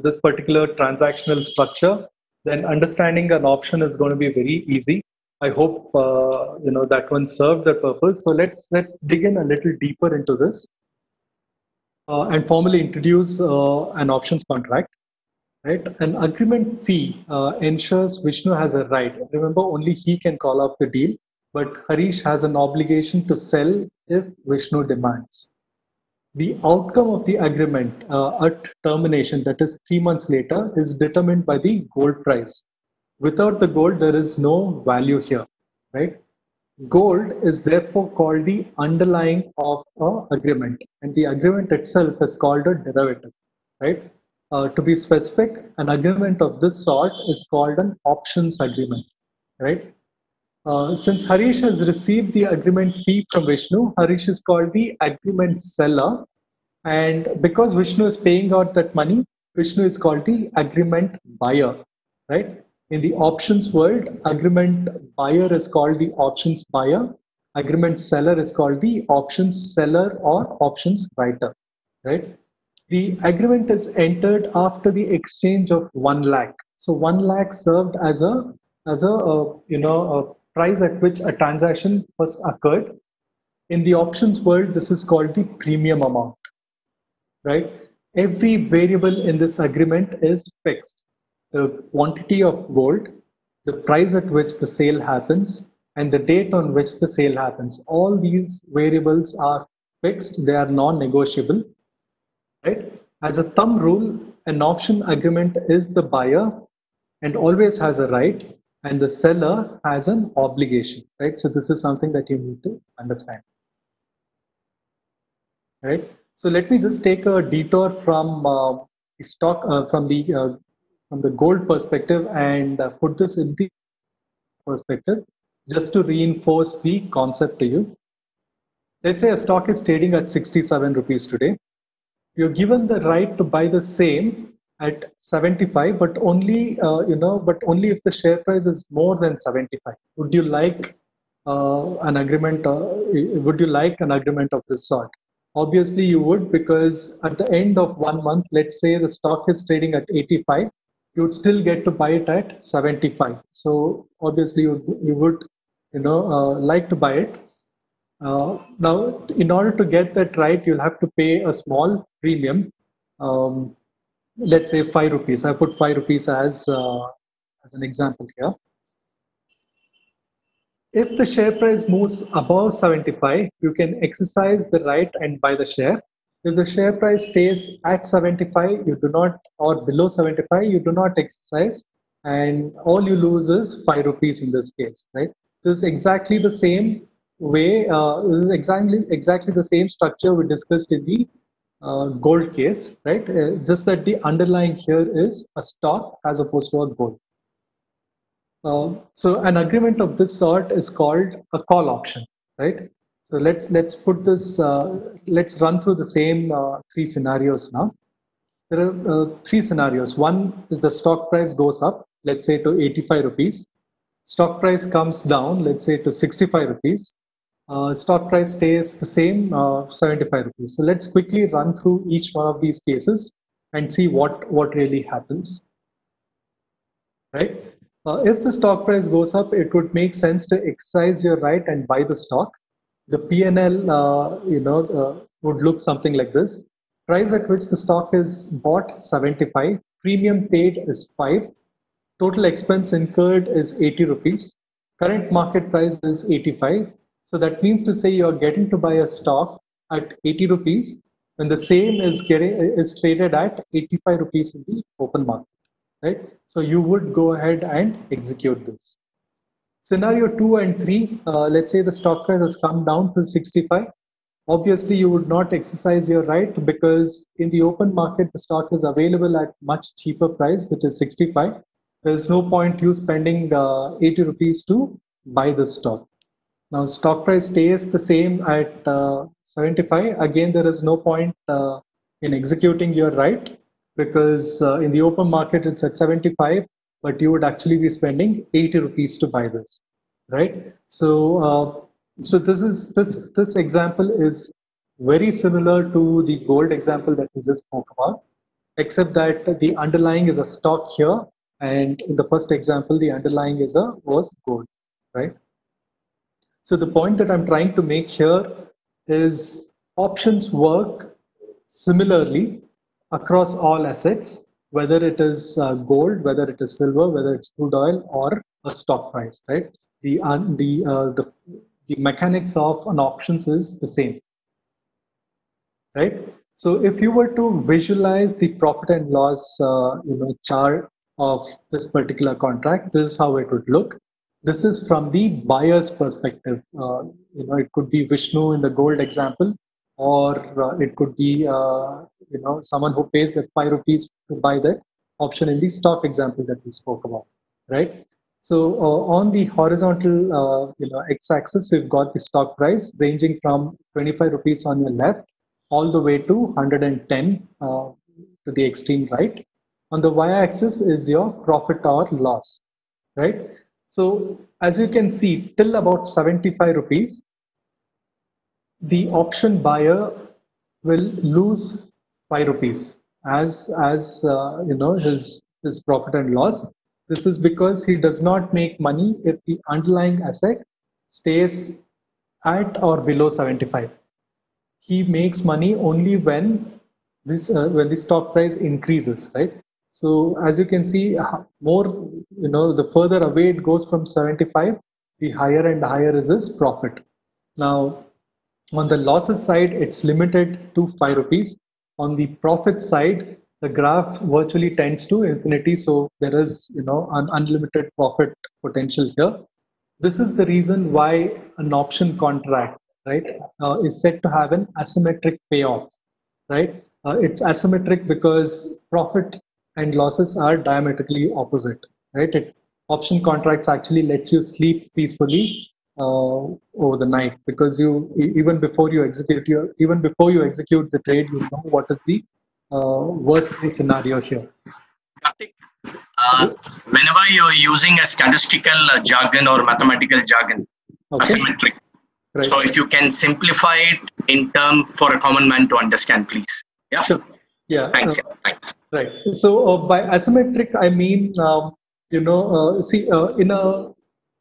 this particular transactional structure, then understanding an option is going to be very easy. I hope that one served the purpose. So let's dig in a little deeper into this and formally introduce an options contract. Right, an agreement fee ensures Vishnu has a right. Remember, only he can call off the deal, but Harish has an obligation to sell if Vishnu demands. The outcome of the agreement at termination, that is 3 months later, is determined by the gold price. Without the gold, there is no value here, right? Gold is therefore called the underlying of an agreement, and the agreement itself is called a derivative, right? To be specific, an agreement of this sort is called an options agreement, right? Since Harish has received the agreement fee from Vishnu, Harish is called the agreement seller, and because Vishnu is paying out that money, Vishnu is called the agreement buyer, right? In the options world, agreement buyer is called the options buyer, agreement seller is called the options seller or options writer, right? The agreement is entered after the exchange of 1 lakh. So 1 lakh served as a price at which a transaction first occurred. In the options world, this is called the premium amount, right? every variable in this agreement is fixed. The quantity of gold, the price at which the sale happens, and the date on which the sale happens. All these variables are fixed, they are non-negotiable, right? As a thumb rule, an option agreement is the buyer and always has a right, and the seller has an obligation, right? So this is something that you need to understand, right? So let me just take a detour from the stock, from the gold perspective, and put this in the perspective, just to reinforce the concept to you. Let's say a stock is trading at 67 rupees today. You're given the right to buy the same at 75, but only but only if the share price is more than 75. Would you like an agreement? Would you like an agreement of this sort? Obviously, you would, because at the end of 1 month, let's say the stock is trading at 85, you would still get to buy it at 75. So obviously, you would like to buy it. Now, in order to get that right, you'll have to pay a small premium. Let's say 5 rupees. I put 5 rupees as an example here. If the share price moves above 75, you can exercise the right and buy the share. If the share price stays at 75, you do not, or below 75, you do not exercise, and all you lose is 5 rupees in this case, right? This is exactly the same way, this is exactly the same structure we discussed in the gold case, right? Just that the underlying here is a stock as opposed to a gold. So an agreement of this sort is called a call option, right? So let's put this. Let's run through the same 3 scenarios now. There are 3 scenarios. One is the stock price goes up, let's say to 85 rupees. Stock price comes down, let's say to 65 rupees. Stock price stays the same, 75 rupees. So let's quickly run through each one of these cases and see what really happens, right? If the stock price goes up, it would make sense to exercise your right and buy the stock. The P&L, would look something like this. Price at which the stock is bought, 75. Premium paid is 5. Total expense incurred is 80 rupees. Current market price is 85. So that means to say you're getting to buy a stock at 80 rupees when the same is traded at 85 rupees in the open market, right? So you would go ahead and execute this. Scenario 2 and 3, let's say the stock price has come down to 65. Obviously, you would not exercise your right, because in the open market, the stock is available at much cheaper price, which is 65. There's no point you spending 80 rupees to buy the stock. Now, stock price stays the same at 75. Again, there is no point in executing your right, because in the open market, it's at 75, but you would actually be spending 80 rupees to buy this, right? So, so this example is very similar to the gold example that we just spoke about, except that the underlying is a stock here, and in the first example, the underlying was gold, right? So the point that I'm trying to make here is options work similarly across all assets, whether it is gold, whether it is silver, whether it's crude oil, or a stock price, right? The mechanics of an options is the same, right? So if you were to visualize the profit and loss chart of this particular contract, this is how it would look. This is from the buyer's perspective. It could be Vishnu in the gold example, or it could be someone who pays that 5 rupees to buy that option in the stock example that we spoke about, right? So on the horizontal x-axis, we've got the stock price ranging from 25 rupees on your left all the way to 110 to the extreme right. On the y-axis is your profit or loss, right? So as you can see, till about 75 rupees, the option buyer will lose 5 rupees as his profit and loss. This is because he does not make money if the underlying asset stays at or below 75. He makes money only when when the stock price increases, right? So as you can see, more, the further away it goes from 75, the higher and higher is his profit. Now, on the losses side, it's limited to 5 rupees. On the profit side, the graph virtually tends to infinity. So there is, an unlimited profit potential here. This is the reason why an option contract, right, is said to have an asymmetric payoff, right? It's asymmetric because profit and losses are diametrically opposite, right? Option contracts actually lets you sleep peacefully over the night, because even before you execute the trade, you know what is the worst case scenario here. Karthik, whenever you're using a statistical jargon or mathematical jargon, asymmetric. Right. So if you can simplify it in term for a common man to understand, please. Yeah. Sure. Yeah. Thanks. Thanks. Right. So by asymmetric, I mean,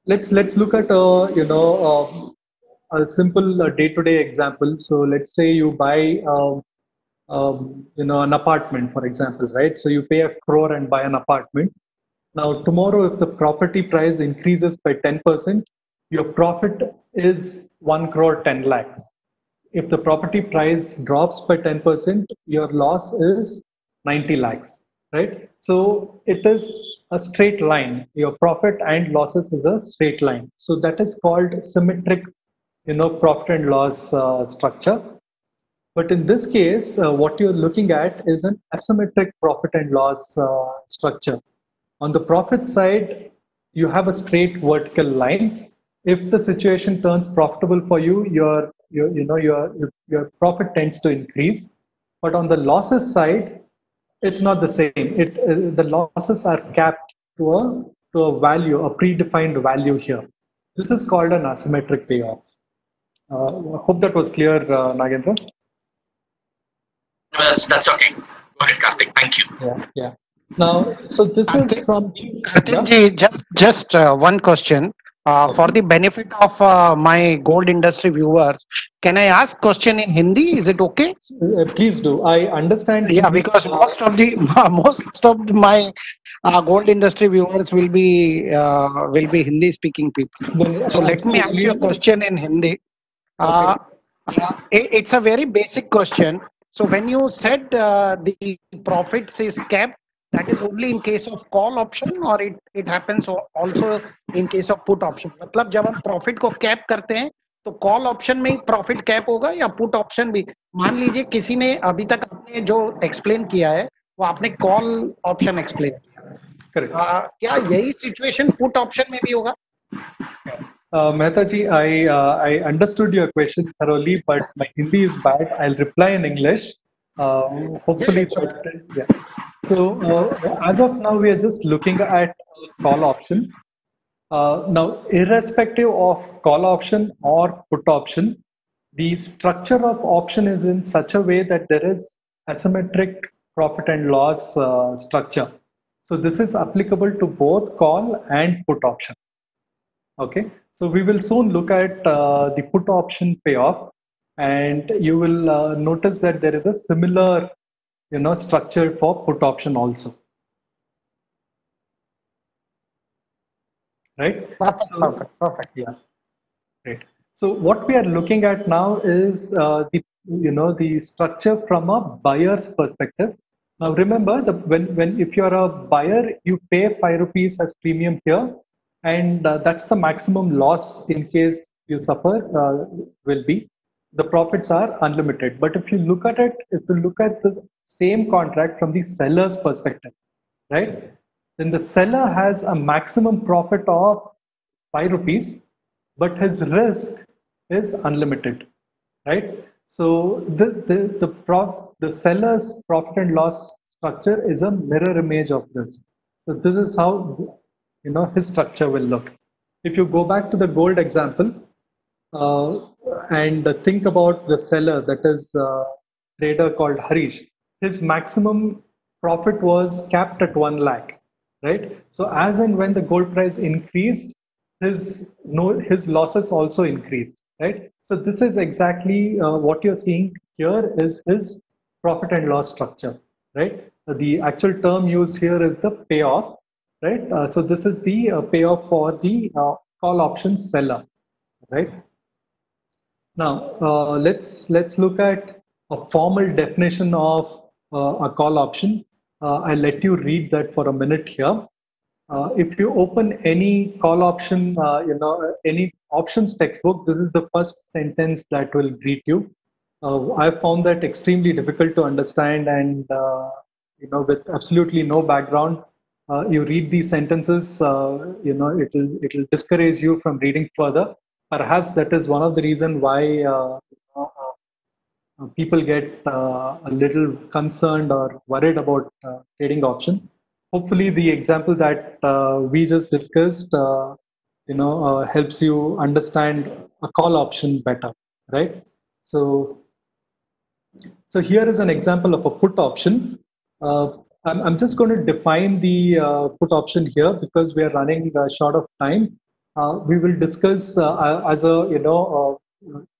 let's look at a simple day-to-day example. So let's say you buy an apartment, for example, right? So you pay 1 crore and buy an apartment. Now tomorrow, if the property price increases by 10%, your profit is 1 crore 10 lakhs. If the property price drops by 10%, your loss is 90 lakhs, right? So it is a straight line. Your profit and losses is a straight line. So that is called symmetric, profit and loss structure. But in this case, what you're looking at is an asymmetric profit and loss structure. On the profit side, you have a straight vertical line. If the situation turns profitable for you, your profit tends to increase. But on the losses side, it's not the same. The losses are capped to a value, a predefined value here. This is called an asymmetric payoff. I hope that was clear, Nagendra. That's okay. Go ahead, Karthik. Thank you. Yeah. Now, so this is from Karthik ji, just one question. For the benefit of my gold industry viewers, can I ask question in Hindi? Is it okay? Please do. I understand. Yeah, because most of my gold industry viewers will be Hindi speaking people. So let me ask you a question in Hindi. It's a very basic question. So when you said the profits is kept, that is only in case of call option, or it happens also in case of put option. मतलब जब हम profit को cap करते हैं तो call option में ही profit cap होगा या put option भी? मान लीजिए किसी ने अभी तक आपने जो explain किया है वो आपने call option explain किया. Correct. क्या यही situation put option में भी होगा? Mehta ji, I understood your question thoroughly, but my Hindi is bad. I'll reply in English. Hopefully, yeah. So as of now, we are just looking at call option. Now, irrespective of call option or put option, the structure of option is in such a way that there is asymmetric profit and loss structure. So this is applicable to both call and put option. Okay, so we will soon look at the put option payoff, and you will notice that there is a similar structure for put option also. Right? Perfect. Yeah. Great. So what we are looking at now is the structure from a buyer's perspective. Now remember, if you are a buyer, you pay 5 rupees as premium here, and that's the maximum loss in case you suffer will be. The profits are unlimited. But if you look at the same contract from the seller's perspective, right? Then the seller has a maximum profit of 5 rupees, but his risk is unlimited, right? So the seller's profit and loss structure is a mirror image of this. So this is how his structure will look. If you go back to the gold example, and think about the seller, that is a trader called Harish. His maximum profit was capped at 1 lakh, right? So as and when the gold price increased, his losses also increased, right? So this is exactly what you're seeing here is his profit and loss structure, right? The actual term used here is the payoff, right? So this is the payoff for the call option seller, right? Now let's look at a formal definition of a call option. I'll let you read that for a minute here. If you open any call option, any options textbook, this is the first sentence that will greet you. I found that extremely difficult to understand, and with absolutely no background, you read these sentences, it'll discourage you from reading further. Perhaps that is one of the reasons why people get a little concerned or worried about trading option. Hopefully, the example that we just discussed, helps you understand a call option better, right? So here is an example of a put option. I'm just going to define the put option here because we are running short of time. We will discuss as a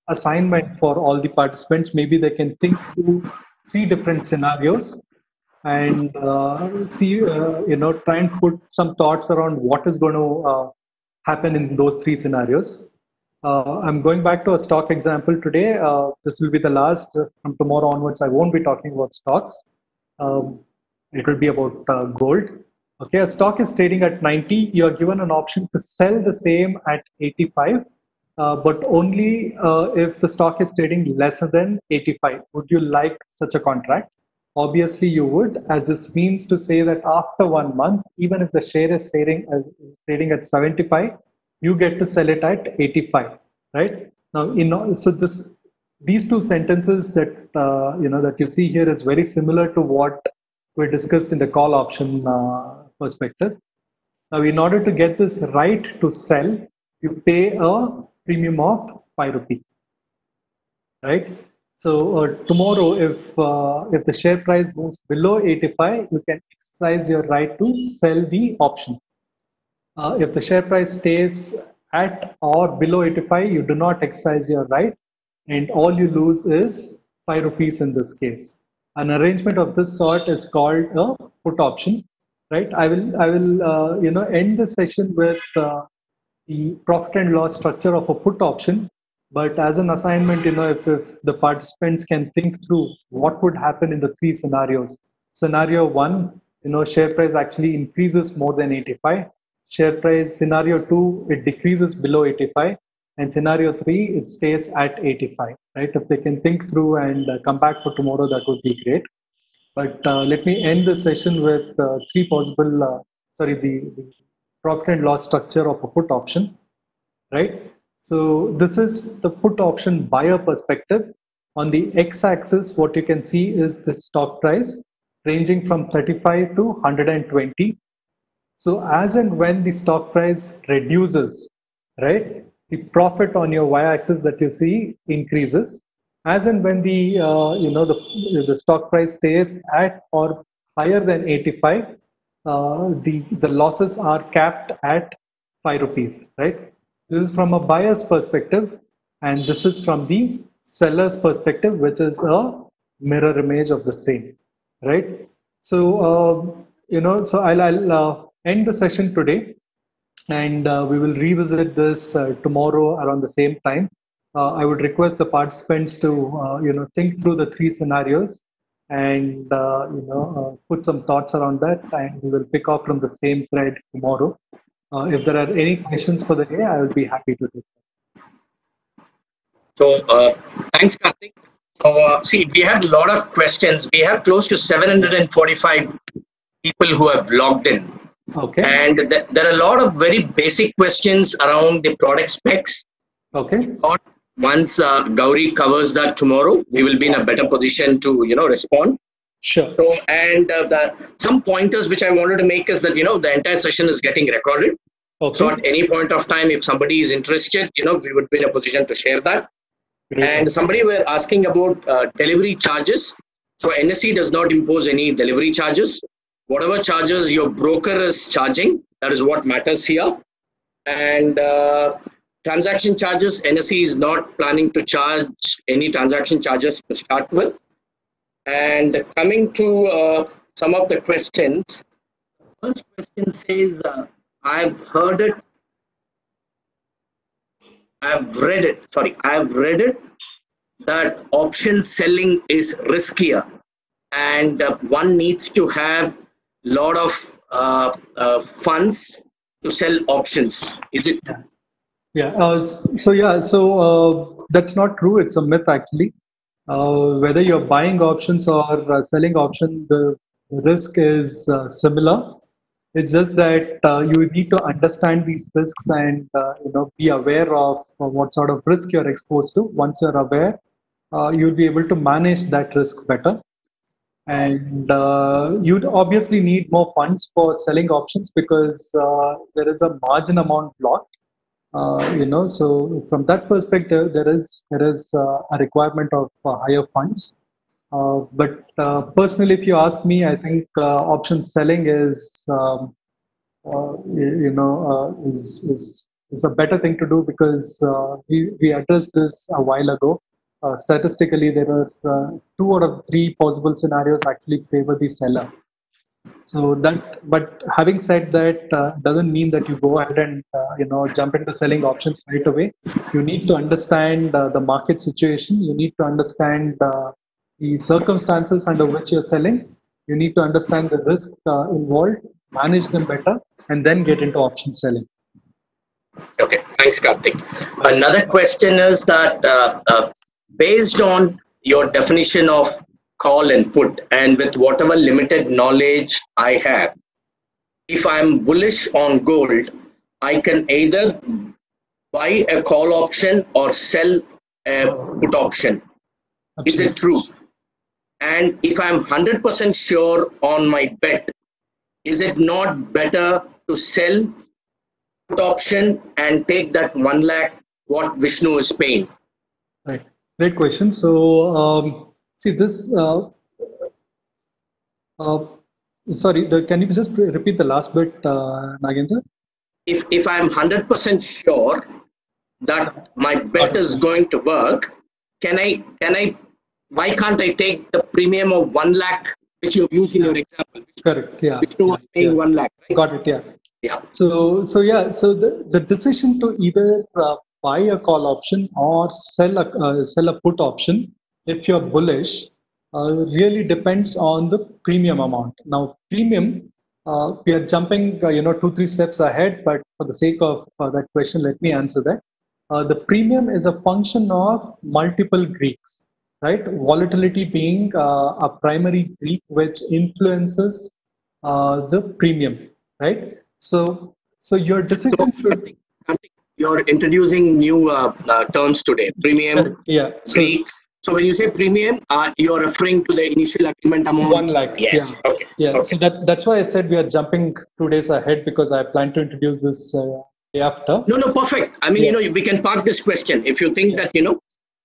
assignment for all the participants. Maybe they can think through 3 different scenarios and see, try and put some thoughts around what is going to happen in those 3 scenarios. I'm going back to a stock example today. This will be the last. From tomorrow onwards, I won't be talking about stocks. It will be about gold. Okay, a stock is trading at 90. You are given an option to sell the same at 85, but only if the stock is trading lesser than 85. Would you like such a contract? Obviously, you would, as this means to say that after 1 month, even if the share is trading at 75, you get to sell it at 85, right? Now, so these 2 sentences that that you see here is very similar to what we discussed in the call option perspective. Now, in order to get this right to sell, you pay a premium of 5 rupees, right? So tomorrow, if the share price moves below 85, you can exercise your right to sell the option. If the share price stays at or below 85, you do not exercise your right, and all you lose is 5 rupees in this case. An arrangement of this sort is called a put option, right? I will end the session with the profit and loss structure of a put option. But as an assignment, if the participants can think through what would happen in the 3 scenarios. Scenario 1, share price actually increases more than 85. Share price scenario 2, it decreases below 85. And scenario 3, it stays at 85, right? If they can think through and come back for tomorrow, that would be great. But let me end the session with 3 possible, the profit and loss structure of a put option, right? So this is the put option buyer perspective. On the x-axis, what you can see is the stock price ranging from 35 to 120. So as and when the stock price reduces, right, the profit on your y-axis that you see increases. As and when the the stock price stays at or higher than 85, the losses are capped at 5 rupees, right? This is from a buyer's perspective, and this is from the seller's perspective, which is a mirror image of the same, right? So so I'll end the session today, and we will revisit this tomorrow around the same time. I would request the participants to think through the 3 scenarios and put some thoughts around that, and we will pick up from the same thread tomorrow. If there are any questions for the day, I will be happy to take them. So thanks, Karthik. So see, we have a lot of questions. We have close to 745 people who have logged in. Okay. And there are a lot of very basic questions around the product specs. Okay. Once Gauri covers that tomorrow, we will be in a better position to respond. Sure. So, and some pointers which I wanted to make is that the entire session is getting recorded. Okay. So at any point of time, if somebody is interested, we would be in a position to share that. Great. And somebody were asking about delivery charges. So NSE does not impose any delivery charges. Whatever charges your broker is charging, that is what matters here. And transaction charges, NSE is not planning to charge any transaction charges to start with. And coming to some of the questions, first question says, I've heard it, I've read it that option selling is riskier and one needs to have lot of funds to sell options. Is it? Yeah. So that's not true. It's a myth actually. Whether you're buying options or selling option, the risk is similar. It's just that you need to understand these risks and be aware of what sort of risk you're exposed to. Once you're aware, you'll be able to manage that risk better. And you'd obviously need more funds for selling options because there is a margin amount blocked. So from that perspective, there is a requirement of higher funds. But personally, if you ask me, I think option selling is is a better thing to do because we addressed this a while ago. Statistically, there are 2 out of 3 possible scenarios actually favor the seller. So but having said that, doesn't mean that you go ahead and jump into selling options right away. You need to understand the market situation. You need to understand the circumstances under which you're selling. You need to understand the risk involved, manage them better, and then get into option selling. Okay, thanks, Karthik. Another question is that based on your definition of call and put, and with whatever limited knowledge I have, if I'm bullish on gold, I can either buy a call option or sell a put option. Absolutely. Is it true? And if I'm 100% sure on my bet, is it not better to sell put option and take that 1 lakh what Vishnu is paying? Right. Great question. So see this. Sorry, can you just repeat the last bit, Nagendra? If I'm 100% sure that my bet is going to work, why can't I take the premium of 1 lakh which you've used in your example? Correct. Yeah. Vishnu was paying 1 lakh. Right? Got it. Yeah. Yeah. So the decision to either buy a call option or sell a put option, if you're bullish, really depends on the premium amount. Now, premium, we are jumping 2-3 steps ahead, but for the sake of that question, let me answer that. The premium is a function of multiple Greeks, right? Volatility being a primary Greek which influences the premium, right? So your decision should. You're introducing new terms today. Premium, yeah. Greek. So when you say premium, you're referring to the initial agreement amount? 1 lakh. Yes. Yeah. Okay. Yeah. Okay. So that's why I said we are jumping 2 days ahead because I plan to introduce this day after. No, perfect. I mean, we can park this question. If you think that,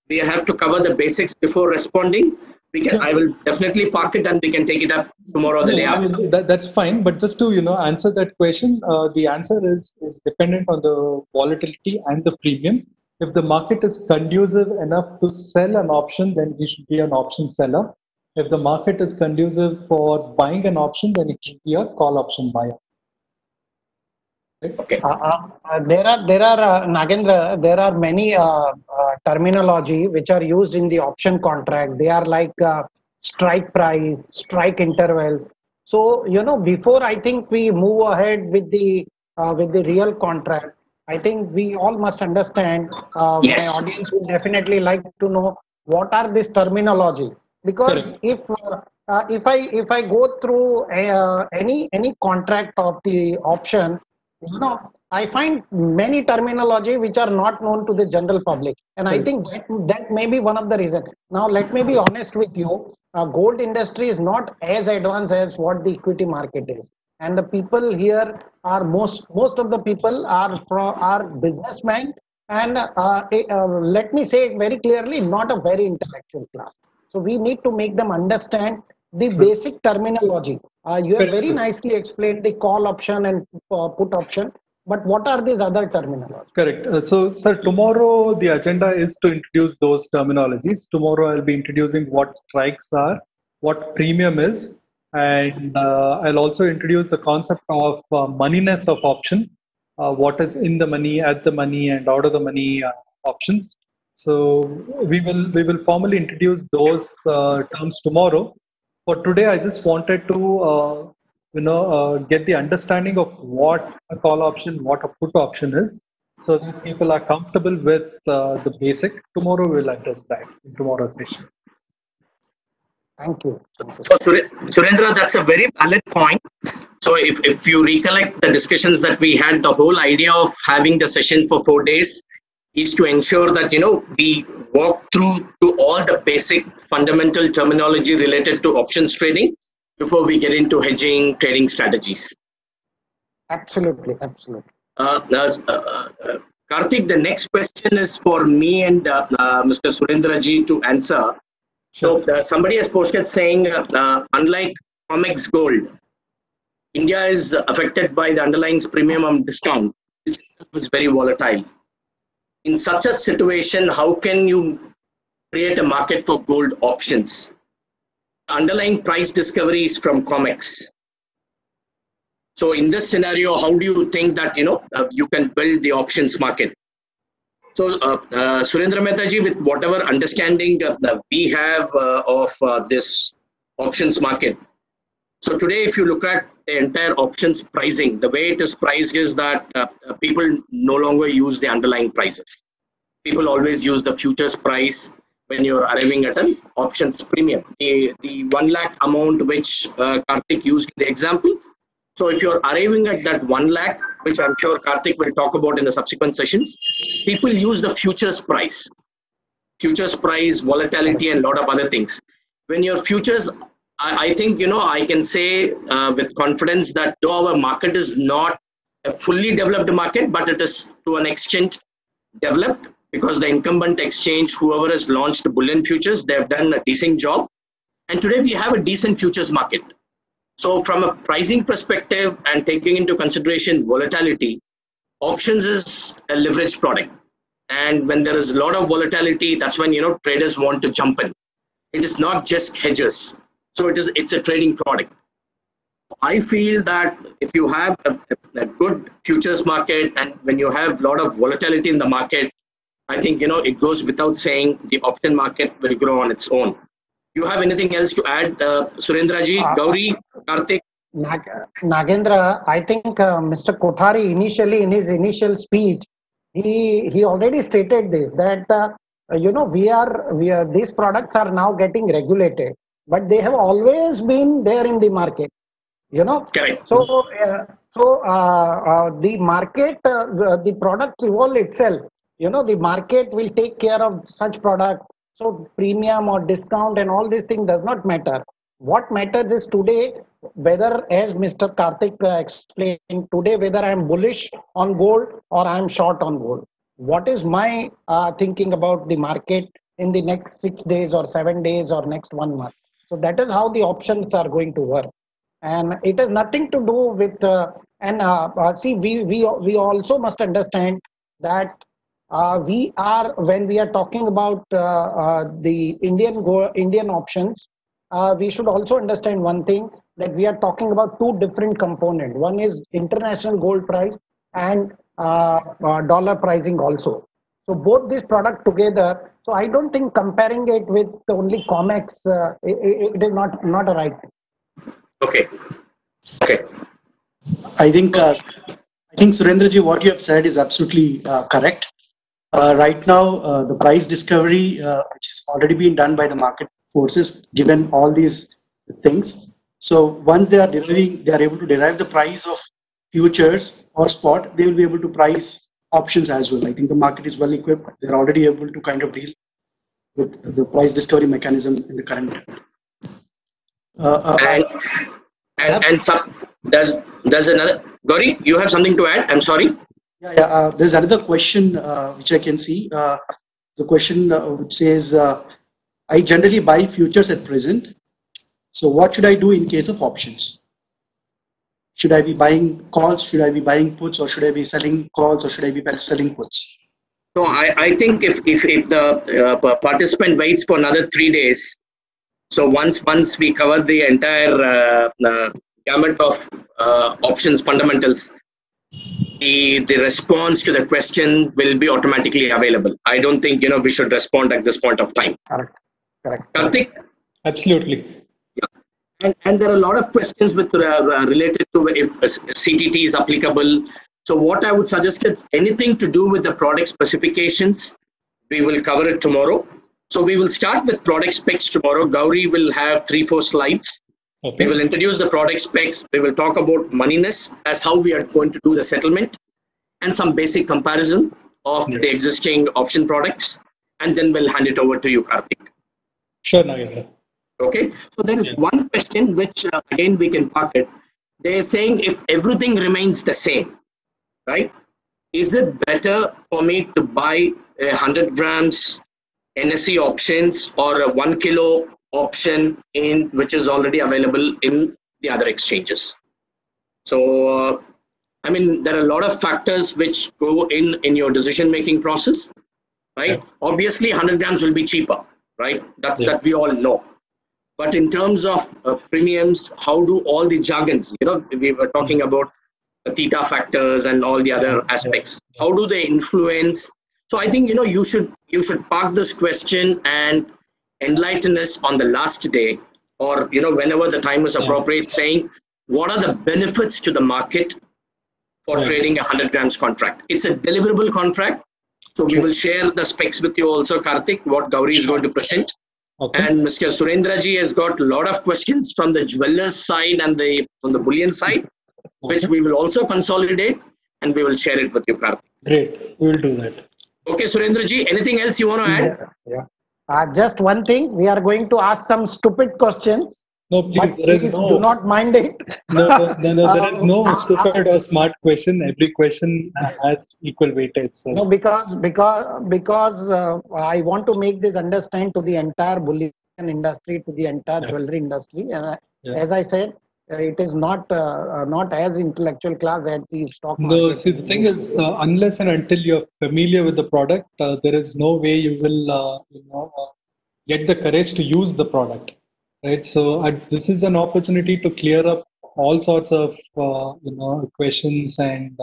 we have to cover the basics before responding, we can. I will definitely park it and we can take it up tomorrow or the day after. I mean, that's fine. But just to, answer that question, the answer is dependent on the volatility and the premium. If the market is conducive enough to sell an option, then we should be an option seller. If the market is conducive for buying an option, then it should be a call option buyer. Okay. There are Nagendra, there are many terminology which are used in the option contract. They are like strike price, strike intervals. So before I think we move ahead with the real contract, I think we all must understand. Yes. My audience would definitely like to know what are this terminology, because if I go through any contract of the option, I find many terminology which are not known to the general public, and I think that may be one of the reasons. Now, let me be honest with you. Gold industry is not as advanced as what the equity market is, and the people here are most of the people are businessmen, and let me say it very clearly, not a very intellectual class. So we need to make them understand the basic terminology. You have very nicely explained the call option and put option, but what are these other terminologies? Correct. So, sir, tomorrow the agenda is to introduce those terminologies. Tomorrow I'll be introducing what strikes are, what premium is, and I'll also introduce the concept of moneyness of option, what is in the money, at the money, and out of the money options. So we will formally introduce those terms tomorrow. For today, I just wanted to get the understanding of what a call option, what a put option is, so that people are comfortable with the basic. Tomorrow we'll address that in tomorrow's session. Thank you. So Surendra, that's a very valid point. So if you recollect the discussions that we had, the whole idea of having the session for 4 days is to ensure that we walk through to all the basic fundamental terminology related to options trading before we get into hedging trading strategies. Absolutely. Karthik, the next question is for me and Mr. Surendra ji to answer. Sure. So somebody has posted saying, unlike COMEX gold, India is affected by the underlying premium discount, which is very volatile. In such a situation, how can you create a market for gold options? Underlying price discovery is from COMEX. So in this scenario, how do you think that you can build the options market? So Surendra Mehta ji, with whatever understanding that we have of this options market. So today, if you look at the entire options pricing, the way it is priced is that people no longer use the underlying prices. People always use the futures price when you're arriving at an options premium. The 1 lakh amount which Karthik used in the example. So if you're arriving at that 1 lakh, which I'm sure Karthik will talk about in the subsequent sessions, people use the futures price, volatility, and a lot of other things. When your futures, I think, I can say with confidence that though our market is not a fully developed market, but it is to an extent developed because the incumbent exchange, whoever has launched bullion futures, they've done a decent job. And today we have a decent futures market. So from a pricing perspective and taking into consideration volatility, options is a leveraged product. And when there is a lot of volatility, that's when, traders want to jump in. It is not just hedgers. So it's a trading product. I feel that if you have a good futures market and when you have a lot of volatility in the market, I think, it goes without saying the option market will grow on its own. You have anything else to add, Surendra ji, Gauri, Karthik? Nagendra, I think Mr. Kothari initially in his initial speech, he already stated this, that these products are now getting regulated, but they have always been there in the market. Correct. So the market, the product evolve itself. The market will take care of such product. So premium or discount and all these things does not matter. What matters is today, whether, as Mr. Karthik explained, today whether I am bullish on gold or I am short on gold. What is my thinking about the market in the next 6 days or 7 days or next 1 month? So that is how the options are going to work. And it has nothing to do with, see, we also must understand that when we are talking about the Indian options, we should also understand one thing, that we are talking about two different components. One is international gold price and dollar pricing also. So both these products together. So I don't think comparing it with only COMEX, it is not a right thing. Okay. I think Surendra ji, what you have said is absolutely correct. Right now, the price discovery, which is already being done by the market forces, given all these things. So once they are able to derive the price of futures or spot, they will be able to price options as well. I think the market is well equipped. They're already able to kind of deal with the price discovery mechanism in the current. There's another. Gauri, you have something to add? I'm sorry. Yeah. There's another question which I can see. The question which says, I generally buy futures at present. So what should I do in case of options? Should I be buying calls? Should I be buying puts? Or should I be selling calls? Or should I be selling puts? So I think if the participant waits for another 3 days, So once we cover the entire gamut of options fundamentals, the response to the question will be automatically available. I don't think we should respond at this point of time. Correct. Karthik? Absolutely. Yeah. And there are a lot of questions with related to if CTT is applicable. So what I would suggest is anything to do with the product specifications, we will cover it tomorrow. So we will start with product specs tomorrow. Gauri will have 3-4 slides. Okay. We will introduce the product specs. We will talk about moneyness as how we are going to do the settlement and some basic comparison of the existing option products. And then we'll hand it over to you, Karthik. Sure, Nagendra. Okay. So there is one question which again we can park it. They're saying if everything remains the same, right? Is it better for me to buy 100 grams NSE options or a 1 kilo option in which is already available in the other exchanges? So, I mean, there are a lot of factors which go in your decision making process, right? Obviously, 100 grams will be cheaper, right? That we all know. But in terms of premiums, how do all the jargons, we were talking about the theta factors and all the other aspects, how do they influence? So I think, you should park this question and enlighten us on the last day or, whenever the time is appropriate, saying what are the benefits to the market for trading a 100 grams contract. It's a deliverable contract. So we will share the specs with you also, Karthik, what Gauri is going to present. Okay. And Mr. Surendra ji has got a lot of questions from the jewelers side and from the bullion side, which we will also consolidate and we will share it with you, Karthik. Great, we will do that. Okay, Surendra ji, anything else you want to add? Just one thing, we are going to ask some stupid questions. No, please, do not mind it. No, there is no stupid or smart question. Every question has equal weightage. So. No, because I want to make this understand to the entire bullion industry, to the entire jewelry industry. And as I said, it is not as intellectual class as the stock market. No, see, the thing is, unless and until you're familiar with the product, there is no way you will get the courage to use the product. Right, so this is an opportunity to clear up all sorts of questions and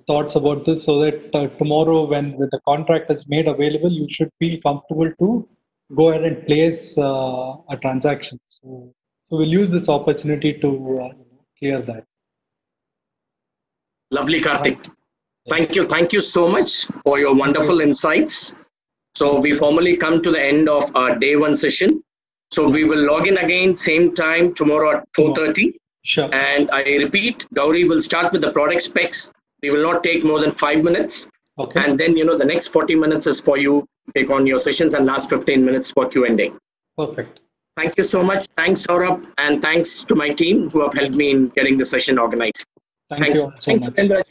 thoughts about this, so that tomorrow, when the contract is made available, you should feel comfortable to go ahead and place a transaction. So we'll use this opportunity to clear that. Lovely, Karthik. Thank you so much for your wonderful insights. So we formally come to the end of our day one session. So we will log in again, same time tomorrow at 4:30. Sure. And I repeat, Gauri will start with the product specs. We will not take more than 5 minutes. Okay. And then, the next 40 minutes is for you to take on your sessions and last 15 minutes for Q&A. Perfect. Thank you so much. Thanks, Saurabh. And thanks to my team who have helped me in getting the session organized. Thanks, Thanks, Indra.